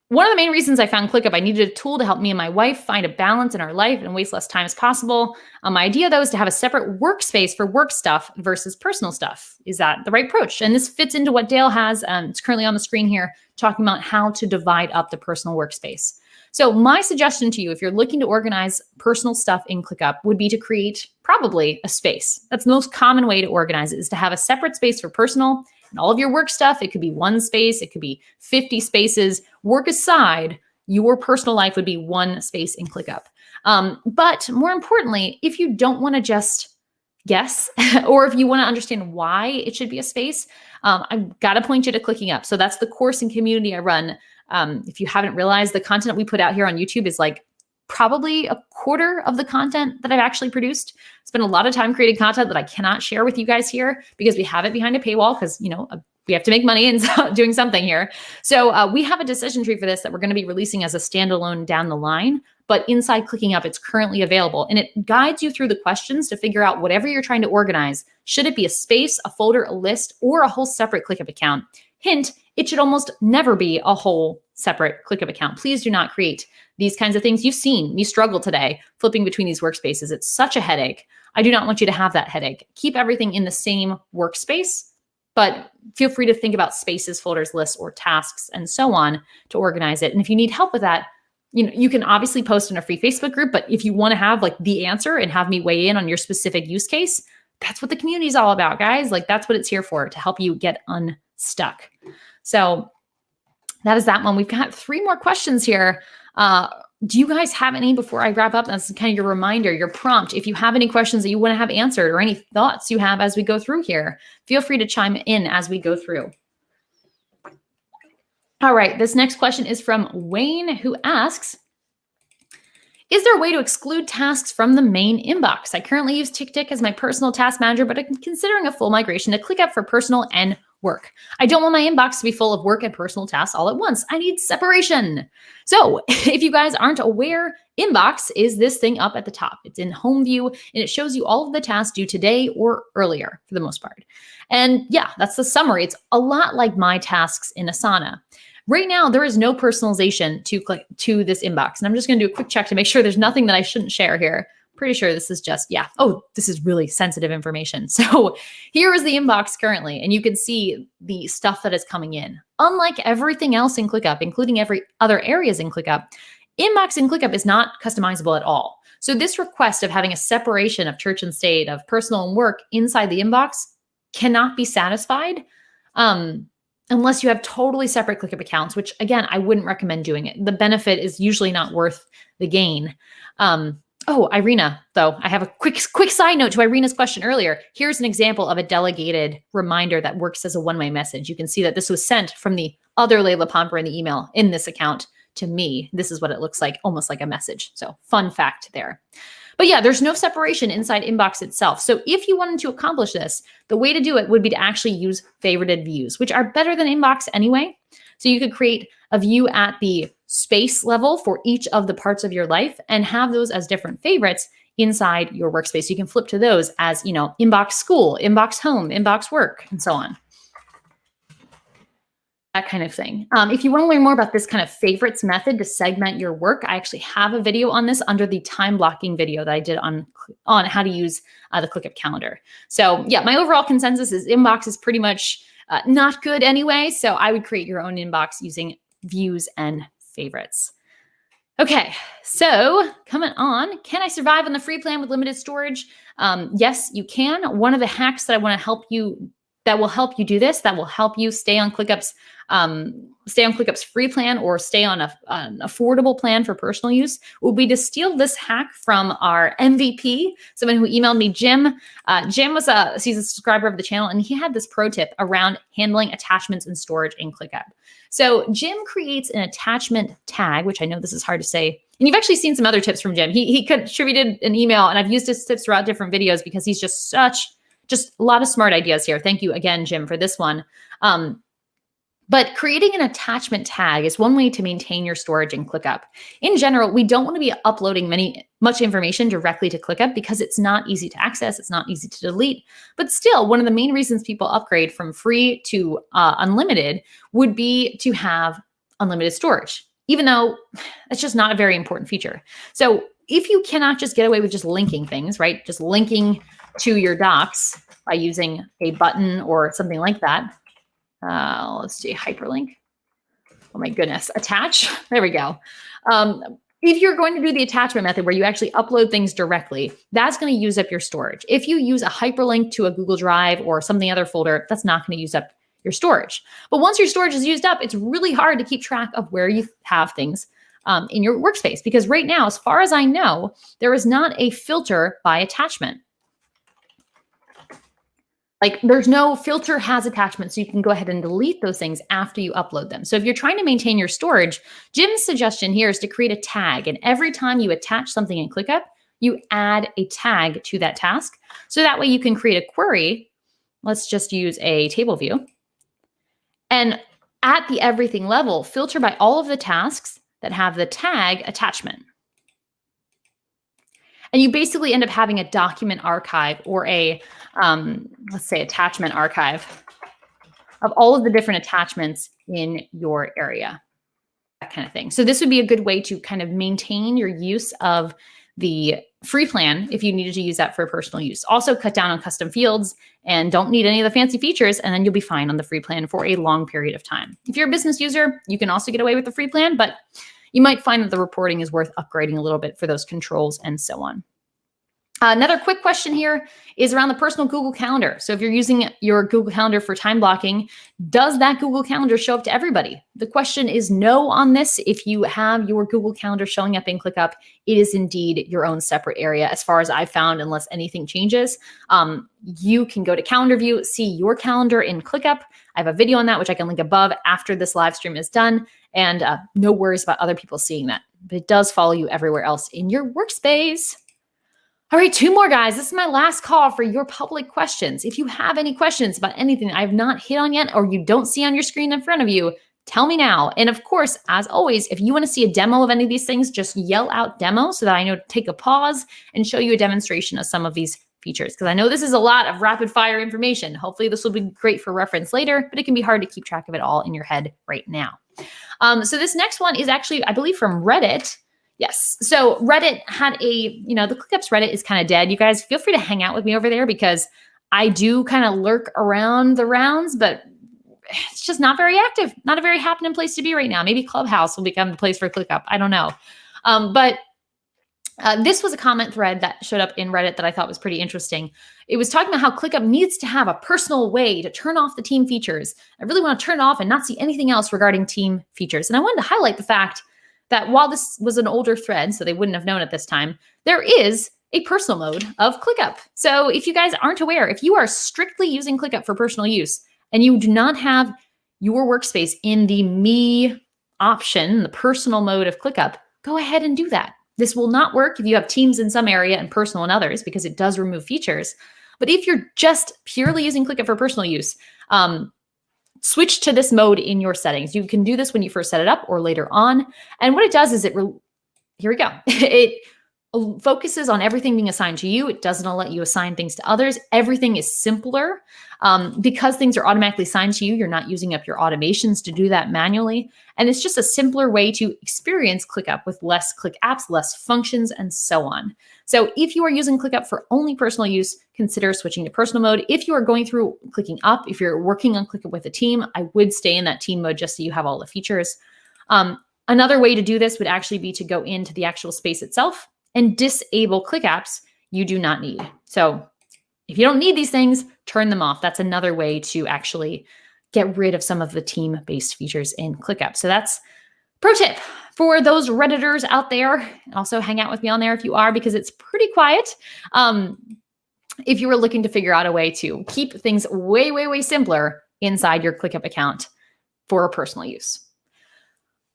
One of the main reasons I found ClickUp, I needed a tool to help me and my wife find a balance in our life and waste less time as possible. My idea, though, is to have a separate workspace for work stuff versus personal stuff. Is that the right approach? And this fits into what Dale has. It's currently on the screen here, talking about how to divide up the personal workspace. So my suggestion to you, if you're looking to organize personal stuff in ClickUp, would be to create probably a space. That's the most common way to organize it, is to have a separate space for personal and all of your work stuff. It could be one space. It could be 50 spaces. Work aside, your personal life would be one space in ClickUp. But more importantly, if you don't want to just guess, or if you want to understand why it should be a space, I've got to point you to ClickUp. So that's the course and community I run. If you haven't realized, the content we put out here on YouTube is like probably a quarter of the content that I've actually produced. Spent a lot of time creating content that I cannot share with you guys here because we have it behind a paywall because, we have to make money and doing something here. So we have a decision tree for this that we're going to be releasing as a standalone down the line. But inside ClickUp, it's currently available. And it guides you through the questions to figure out whatever you're trying to organize. Should it be a space, a folder, a list, or a whole separate ClickUp account? Hint, it should almost never be a whole separate ClickUp account. Please do not create these kinds of things. You've seen me struggle today flipping between these workspaces. It's such a headache. I do not want you to have that headache. Keep everything in the same workspace. but feel free to think about spaces, folders, lists, or tasks, and so on to organize it. And if you need help with that, you can obviously post in a free Facebook group, but if you want to have like the answer and have me weigh in on your specific use case, that's what the community is all about, guys. Like that's what it's here for, to help you get unstuck. So that is that one. We've got 3 more questions here. Do you guys have any before I wrap up? That's kind of your reminder, your prompt. If you have any questions that you want to have answered or any thoughts you have as we go through here, feel free to chime in as we go through. All right, this next question is from Wayne, who asks, is there a way to exclude tasks from the main inbox? I currently use TickTick as my personal task manager, but I'm considering a full migration to ClickUp for personal and work. I don't want my inbox to be full of work and personal tasks all at once. I need separation. So if you guys aren't aware, Inbox is this thing up at the top. It's in home view and it shows you all of the tasks due today or earlier for the most part. And yeah, that's the summary. It's a lot like my tasks in Asana. Right now, there is no personalization to this inbox. And I'm just going to do a quick check to make sure there's nothing that I shouldn't share here. Pretty sure this is just, yeah. Oh, this is really sensitive information. So here is the inbox currently, and you can see the stuff that is coming in. Unlike everything else in ClickUp, including every other areas in ClickUp, inbox in ClickUp is not customizable at all. So this request of having a separation of church and state, of personal and work inside the inbox cannot be satisfied unless you have totally separate ClickUp accounts, which again, I wouldn't recommend doing it. The benefit is usually not worth the gain. Oh, Irina, though, I have a quick side note to Irina's question earlier. Here's an example of a delegated reminder that works as a one-way message. You can see that this was sent from the other Layla Pomper in the email in this account to me. This is what it looks like, almost like a message. So fun fact there. But yeah, there's no separation inside inbox itself. So if you wanted to accomplish this, the way to do it would be to actually use favorited views, which are better than inbox anyway. So you could create a view at the space level for each of the parts of your life and have those as different favorites inside your workspace. You can flip to those as, inbox school, inbox home, inbox work, and so on. That kind of thing. If you want to learn more about this kind of favorites method to segment your work, I actually have a video on this under the time blocking video that I did on how to use the ClickUp calendar. So yeah, my overall consensus is inbox is pretty much not good anyway. So I would create your own inbox using views and favorites. Okay, so coming on, can I survive on the free plan with limited storage? Yes, you can. One of the hacks that I want to help you, that will help you do this, that will help you stay on ClickUp's free plan or stay on an affordable plan for personal use, will be to steal this hack from our MVP, someone who emailed me, Jim. Jim he's a subscriber of the channel, and he had this pro tip around handling attachments and storage in ClickUp. So Jim creates an attachment tag, which I know this is hard to say. And you've actually seen some other tips from Jim. He contributed an email, and I've used his tips throughout different videos because he's just a lot of smart ideas here. Thank you again, Jim, for this one. But creating an attachment tag is one way to maintain your storage in ClickUp. In general, we don't want to be uploading much information directly to ClickUp because it's not easy to access, it's not easy to delete. But still, one of the main reasons people upgrade from free to unlimited would be to have unlimited storage, even though it's just not a very important feature. So if you cannot just get away with just linking things, right? Just linking to your docs by using a button or something like that. Let's see, hyperlink. Oh my goodness, attach. There we go. If you're going to do the attachment method where you actually upload things directly, that's going to use up your storage. If you use a hyperlink to a Google Drive or something other folder, that's not going to use up your storage. But once your storage is used up, it's really hard to keep track of where you have things in your workspace. Because right now, as far as I know, there is not a filter by attachment. Like there's no filter has attachments, so you can go ahead and delete those things after you upload them. So if you're trying to maintain your storage, Jim's suggestion here is to create a tag. And every time you attach something in ClickUp, you add a tag to that task. So that way you can create a query. Let's just use a table view. And at the everything level, filter by all of the tasks that have the tag attachment. And you basically end up having a document archive or a, let's say, attachment archive of all of the different attachments in your area, that kind of thing. So this would be a good way to kind of maintain your use of the free plan if you needed to use that for personal use. Also cut down on custom fields and don't need any of the fancy features, and then you'll be fine on the free plan for a long period of time. If you're a business user, you can also get away with the free plan, but you might find that the reporting is worth upgrading a little bit for those controls and so on. Another quick question here is around the personal Google Calendar. So if you're using your Google Calendar for time blocking, does that Google Calendar show up to everybody? The question is no on this. If you have your Google Calendar showing up in ClickUp, it is indeed your own separate area as far as I've found, unless anything changes. You can go to Calendar View, see your calendar in ClickUp. I have a video on that, which I can link above after this live stream is done. And no worries about other people seeing that. But it does follow you everywhere else in your workspace. All right, 2 more, guys. This is my last call for your public questions. If you have any questions about anything I have not hit on yet or you don't see on your screen in front of you, tell me now. And of course, as always, if you want to see a demo of any of these things, just yell out demo so that I know to take a pause and show you a demonstration of some of these features. Because I know this is a lot of rapid fire information. Hopefully this will be great for reference later, but it can be hard to keep track of it all in your head right now. So this next one is actually, I believe, from Reddit. Yes. So Reddit had the ClickUp's Reddit is kind of dead. You guys feel free to hang out with me over there because I do kind of lurk around the rounds, but it's just not very active. Not a very happening place to be right now. Maybe Clubhouse will become the place for ClickUp. I don't know. But this was a comment thread that showed up in Reddit that I thought was pretty interesting. It was talking about how ClickUp needs to have a personal way to turn off the team features. I really want to turn it off and not see anything else regarding team features. And I wanted to highlight the fact that while this was an older thread, so they wouldn't have known at this time, there is a personal mode of ClickUp. So if you guys aren't aware, if you are strictly using ClickUp for personal use and you do not have your workspace in the me option, the personal mode of ClickUp, go ahead and do that. This will not work if you have teams in some area and personal in others because it does remove features. But if you're just purely using ClickUp for personal use, switch to this mode in your settings. You can do this when you first set it up or later on. And what it does is here we go. It focuses on everything being assigned to you. It doesn't let you assign things to others. Everything is simpler because things are automatically assigned to you. You're not using up your automations to do that manually. And it's just a simpler way to experience ClickUp with less Click apps, less functions, and so on. So if you are using ClickUp for only personal use, consider switching to personal mode. If you are going through clicking up, if you're working on ClickUp with a team, I would stay in that team mode just so you have all the features. Another way to do this would actually be to go into the actual space itself and disable Click apps you do not need. So if you don't need these things, turn them off. That's another way to actually get rid of some of the team-based features in ClickUp. So that's pro tip for those Redditors out there. Also hang out with me on there if you are, because it's pretty quiet. If you were looking to figure out a way to keep things way, way, way simpler inside your ClickUp account for personal use.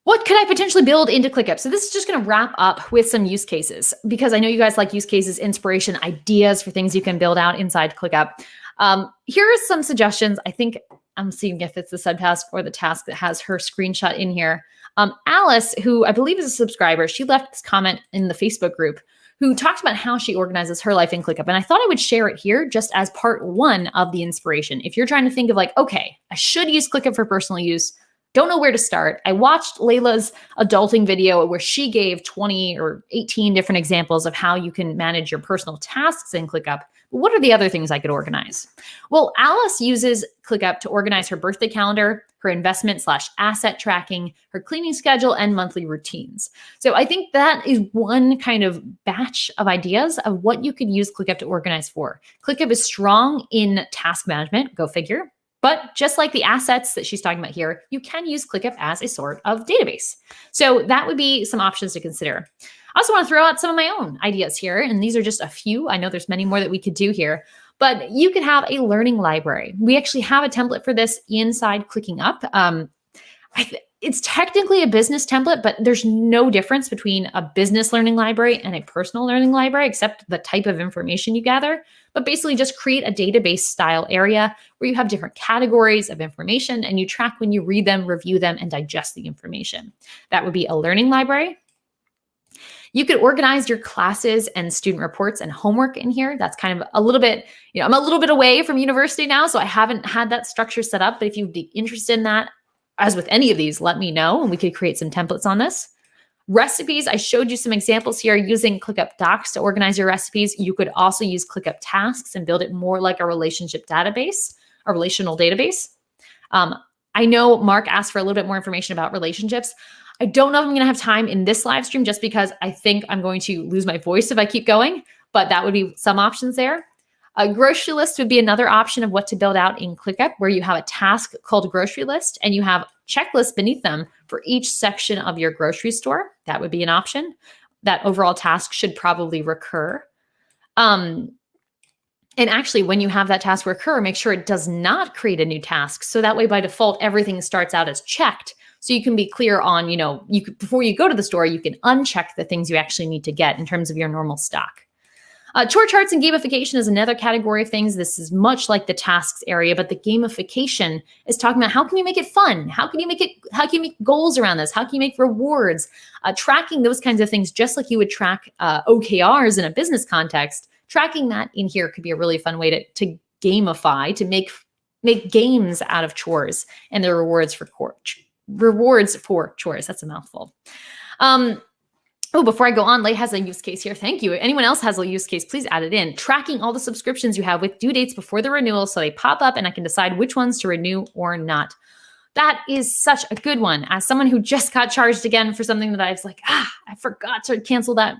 What could I potentially build into ClickUp? So this is just going to wrap up with some use cases because I know you guys like use cases, inspiration, ideas for things you can build out inside ClickUp. Here are some suggestions. I think I'm seeing if it's the subtask or the task that has her screenshot in here. Alice, who I believe is a subscriber, she left this comment in the Facebook group who talked about how she organizes her life in ClickUp. And I thought I would share it here just as part 1 of the inspiration. If you're trying to think of like, okay, I should use ClickUp for personal use, don't know where to start. I watched Layla's adulting video where she gave 20 or 18 different examples of how you can manage your personal tasks in ClickUp. What are the other things I could organize? Well, Alice uses ClickUp to organize her birthday calendar, her investment/asset tracking, her cleaning schedule, and monthly routines. So I think that is one kind of batch of ideas of what you could use ClickUp to organize for. ClickUp is strong in task management, go figure. But just like the assets that she's talking about here, you can use ClickUp as a sort of database. So that would be some options to consider. I also want to throw out some of my own ideas here, and these are just a few. I know there's many more that we could do here, but you could have a learning library. We actually have a template for this inside ClickUp. It's technically a business template, but there's no difference between a business learning library and a personal learning library, except the type of information you gather. But basically just create a database style area where you have different categories of information and you track when you read them, review them, and digest the information. That would be a learning library. You could organize your classes and student reports and homework in here. That's kind of a little bit, I'm a little bit away from university now, so I haven't had that structure set up. But if you'd be interested in that, as with any of these, let me know and we could create some templates on this. Recipes, I showed you some examples here using ClickUp Docs to organize your recipes. You could also use ClickUp Tasks and build it more like a relationship database, a relational database. I know Mark asked for a little bit more information about relationships. I don't know if I'm going to have time in this live stream just because I think I'm going to lose my voice if I keep going, but that would be some options there. A grocery list would be another option of what to build out in ClickUp, where you have a task called grocery list and you have checklists beneath them for each section of your grocery store. That would be an option. That overall task should probably recur. And actually, when you have that task recur, make sure it does not create a new task. So that way, by default, everything starts out as checked. So you can be clear on, before you go to the store, you can uncheck the things you actually need to get in terms of your normal stock. Chore charts and gamification is another category of things. This is much like the tasks area, but the gamification is talking about how can you make it fun? How can you make goals around this? How can you make rewards? Tracking those kinds of things, just like you would track OKRs in a business context. Tracking that in here could be a really fun way to gamify, to make games out of chores and the rewards for chores. That's a mouthful. Before I go on, Lay has a use case here. Thank you. Anyone else has a use case, please add it in. Tracking all the subscriptions you have with due dates before the renewal so they pop up and I can decide which ones to renew or not. That is such a good one. As someone who just got charged again for something that I was like, I forgot to cancel that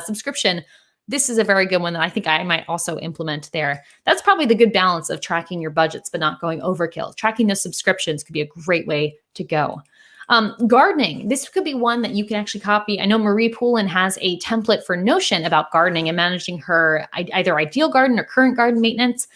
subscription. This is a very good one that I think I might also implement there. That's probably the good balance of tracking your budgets, but not going overkill. Tracking those subscriptions could be a great way to go. Gardening. This could be one that you can actually copy. I know Marie Poulin has a template for Notion about gardening and managing her either ideal garden or current garden maintenance.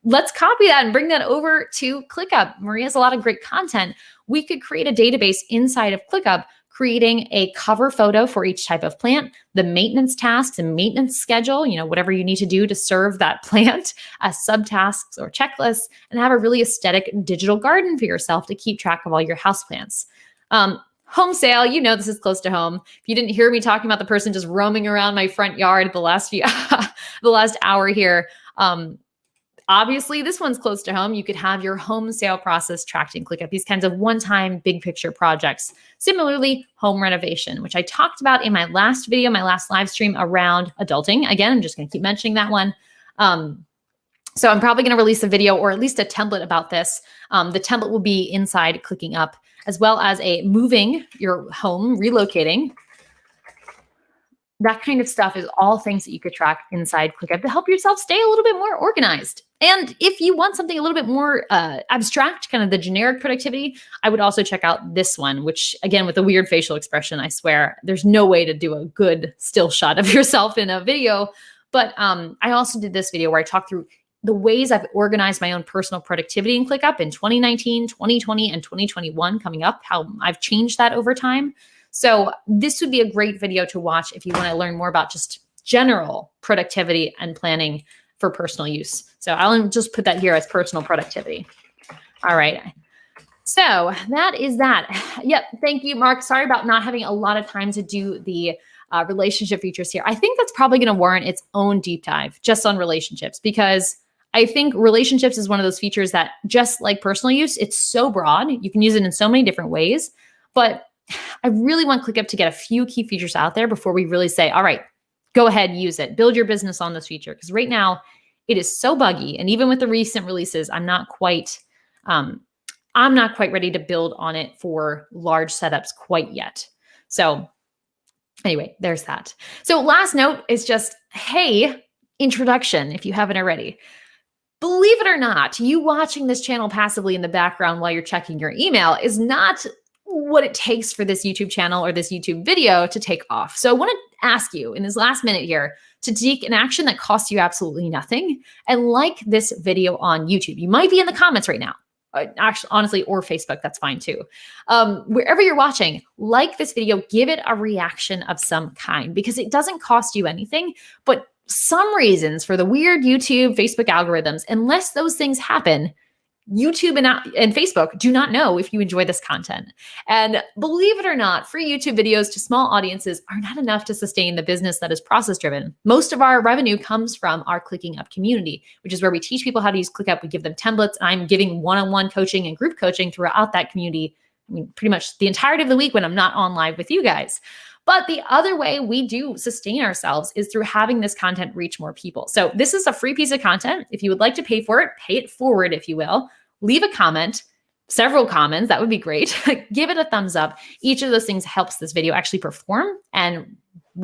Let's copy that and bring that over to ClickUp. Marie has a lot of great content. We could create a database inside of ClickUp, creating a cover photo for each type of plant, the maintenance tasks and maintenance schedule, whatever you need to do to serve that plant as subtasks or checklists, and have a really aesthetic digital garden for yourself to keep track of all your houseplants. Home sale, this is close to home. If you didn't hear me talking about the person just roaming around my front yard the last hour here, obviously, this one's close to home. You could have your home sale process tracked in ClickUp, these kinds of one-time big picture projects. Similarly, home renovation, which I talked about in my last video, my last live stream around adulting. Again, I'm just going to keep mentioning that one. So I'm probably going to release a video or at least a template about this. The template will be inside ClickUp, as well as moving your home, relocating. That kind of stuff is all things that you could track inside ClickUp to help yourself stay a little bit more organized. And if you want something a little bit more abstract, kind of the generic productivity, I would also check out this one, which again, with a weird facial expression, I swear there's no way to do a good still shot of yourself in a video. But I also did this video where I talked through the ways I've organized my own personal productivity in ClickUp in 2019, 2020, and 2021 coming up, how I've changed that over time. So this would be a great video to watch if you want to learn more about just general productivity and planning for personal use. So I'll just put that here as personal productivity. All right. So that is that. Yep. Thank you, Mark. Sorry about not having a lot of time to do the relationship features here. I think that's probably going to warrant its own deep dive just on relationships, because I think relationships is one of those features that, just like personal use, it's so broad. You can use it in so many different ways, but I really want ClickUp to get a few key features out there before we really say, all right, go ahead, use it, build your business on this feature. Because right now it is so buggy. And even with the recent releases, I'm not quite ready to build on it for large setups quite yet. So anyway, there's that. So last note is just, hey, introduction, if you haven't already. Believe it or not, you watching this channel passively in the background while you're checking your email is not what it takes for this YouTube channel or this YouTube video to take off. So I want to ask you in this last minute here to take an action that costs you absolutely nothing and like this video on YouTube. You might be in the comments right now. Actually, honestly, or Facebook, that's fine too. Wherever you're watching, like this video, give it a reaction of some kind, because it doesn't cost you anything, but some reasons for the weird YouTube, Facebook algorithms, unless those things happen, YouTube and Facebook do not know if you enjoy this content. And believe it or not, free YouTube videos to small audiences are not enough to sustain the business that is process driven. Most of our revenue comes from our ClickUp community, which is where we teach people how to use ClickUp. We give them templates. I'm giving one-on-one coaching and group coaching throughout that community mean, pretty much the entirety of the week when I'm not on live with you guys. But the other way we do sustain ourselves is through having this content reach more people. So this is a free piece of content. If you would like to pay for it, pay it forward, if you will. Leave a comment, several comments, that would be great. Give it a thumbs up. Each of those things helps this video actually perform and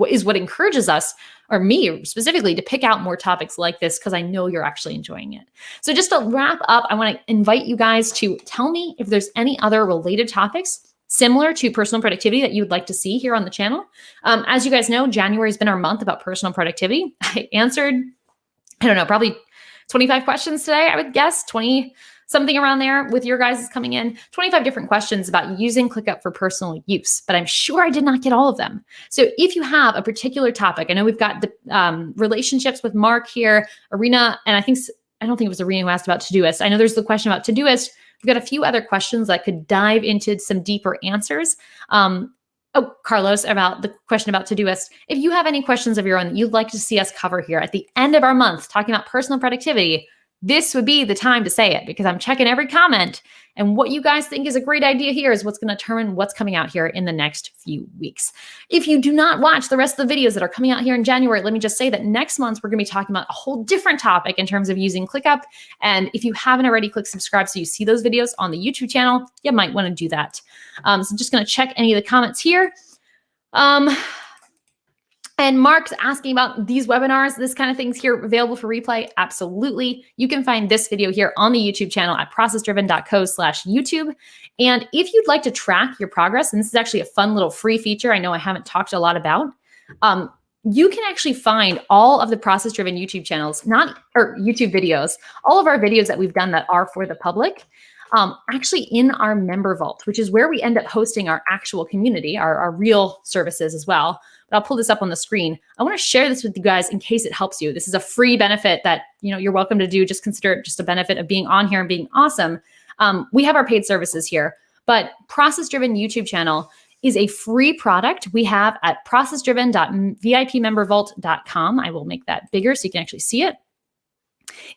is what encourages us, or me specifically, to pick out more topics like this because I know you're actually enjoying it. So just to wrap up, I want to invite you guys to tell me if there's any other related topics similar to personal productivity that you would like to see here on the channel. As you guys know, January has been our month about personal productivity. I answered, I don't know, probably 25 questions today, I would guess, 20 something around there with your guys coming in, 25 different questions about using ClickUp for personal use, but I'm sure I did not get all of them. So if you have a particular topic, I know we've got the relationships with Mark here, Arena, and I don't think it was Arena who asked about Todoist. I know there's the question about Todoist. We've got a few other questions that could dive into some deeper answers. Carlos, about the question about Todoist. If you have any questions of your own that you'd like to see us cover here at the end of our month, talking about personal productivity, this would be the time to say it because I'm checking every comment. And what you guys think is a great idea here is what's going to determine what's coming out here in the next few weeks. If you do not watch the rest of the videos that are coming out here in January, let me just say that next month we're going to be talking about a whole different topic in terms of using ClickUp. And if you haven't already, click subscribe so you see those videos on the YouTube channel. You might want to do that. So just going to check any of the comments here. And Mark's asking about these webinars, this kind of things here available for replay. Absolutely. You can find this video here on the YouTube channel at processdriven.co/YouTube. And if you'd like to track your progress, and this is actually a fun little free feature I know I haven't talked a lot about, you can actually find all of the Process Driven YouTube channels, YouTube videos, all of our videos that we've done that are for the public, actually in our member vault, which is where we end up hosting our actual community, our real services as well. But I'll pull this up on the screen. I want to share this with you guys in case it helps you. This is a free benefit that you're welcome to do. Just consider it just a benefit of being on here and being awesome. We have our paid services here, but Process Driven YouTube channel is a free product we have at processdriven.vipmembervault.com. I will make that bigger so you can actually see it.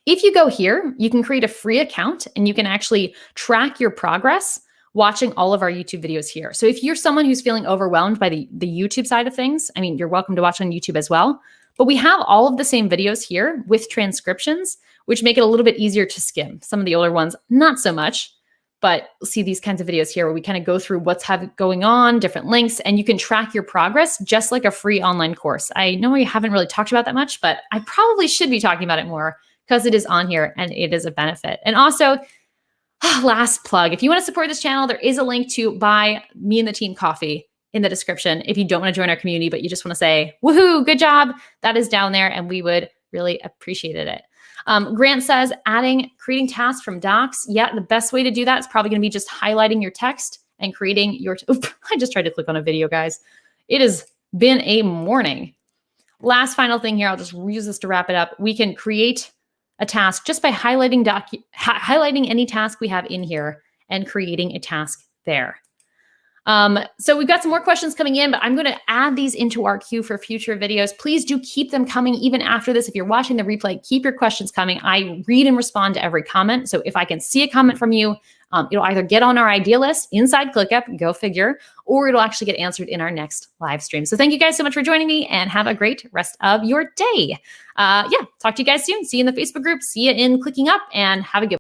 If you go here, you can create a free account and you can actually track your progress watching all of our YouTube videos here. So if you're someone who's feeling overwhelmed by the YouTube side of things, I mean, you're welcome to watch on YouTube as well. But we have all of the same videos here with transcriptions, which make it a little bit easier to skim. Some of the older ones, not so much, but see these kinds of videos here where we kind of go through what's going on, different links, and you can track your progress just like a free online course. I know we haven't really talked about that much, but I probably should be talking about it more because it is on here and it is a benefit. And also, last plug, if you want to support this channel, there is a link to buy me and the team coffee in the description. If you don't want to join our community, but you just want to say, woohoo, good job, that is down there and we would really appreciate it. Grant says, creating tasks from docs. Yeah, the best way to do that is probably going to be just highlighting your text and creating your, I just tried to click on a video, guys. It has been a morning. Last final thing here, I'll just use this to wrap it up. We can create a task just by highlighting any task we have in here and creating a task there. So we've got some more questions coming in, but I'm going to add these into our queue for future videos. Please do keep them coming even after this. If you're watching the replay, keep your questions coming. I read and respond to every comment. So if I can see a comment from you, it'll either get on our idea list inside ClickUp, go figure, or it'll actually get answered in our next live stream. So thank you guys so much for joining me and have a great rest of your day. Talk to you guys soon. See you in the Facebook group. See you in Clicking Up and have a good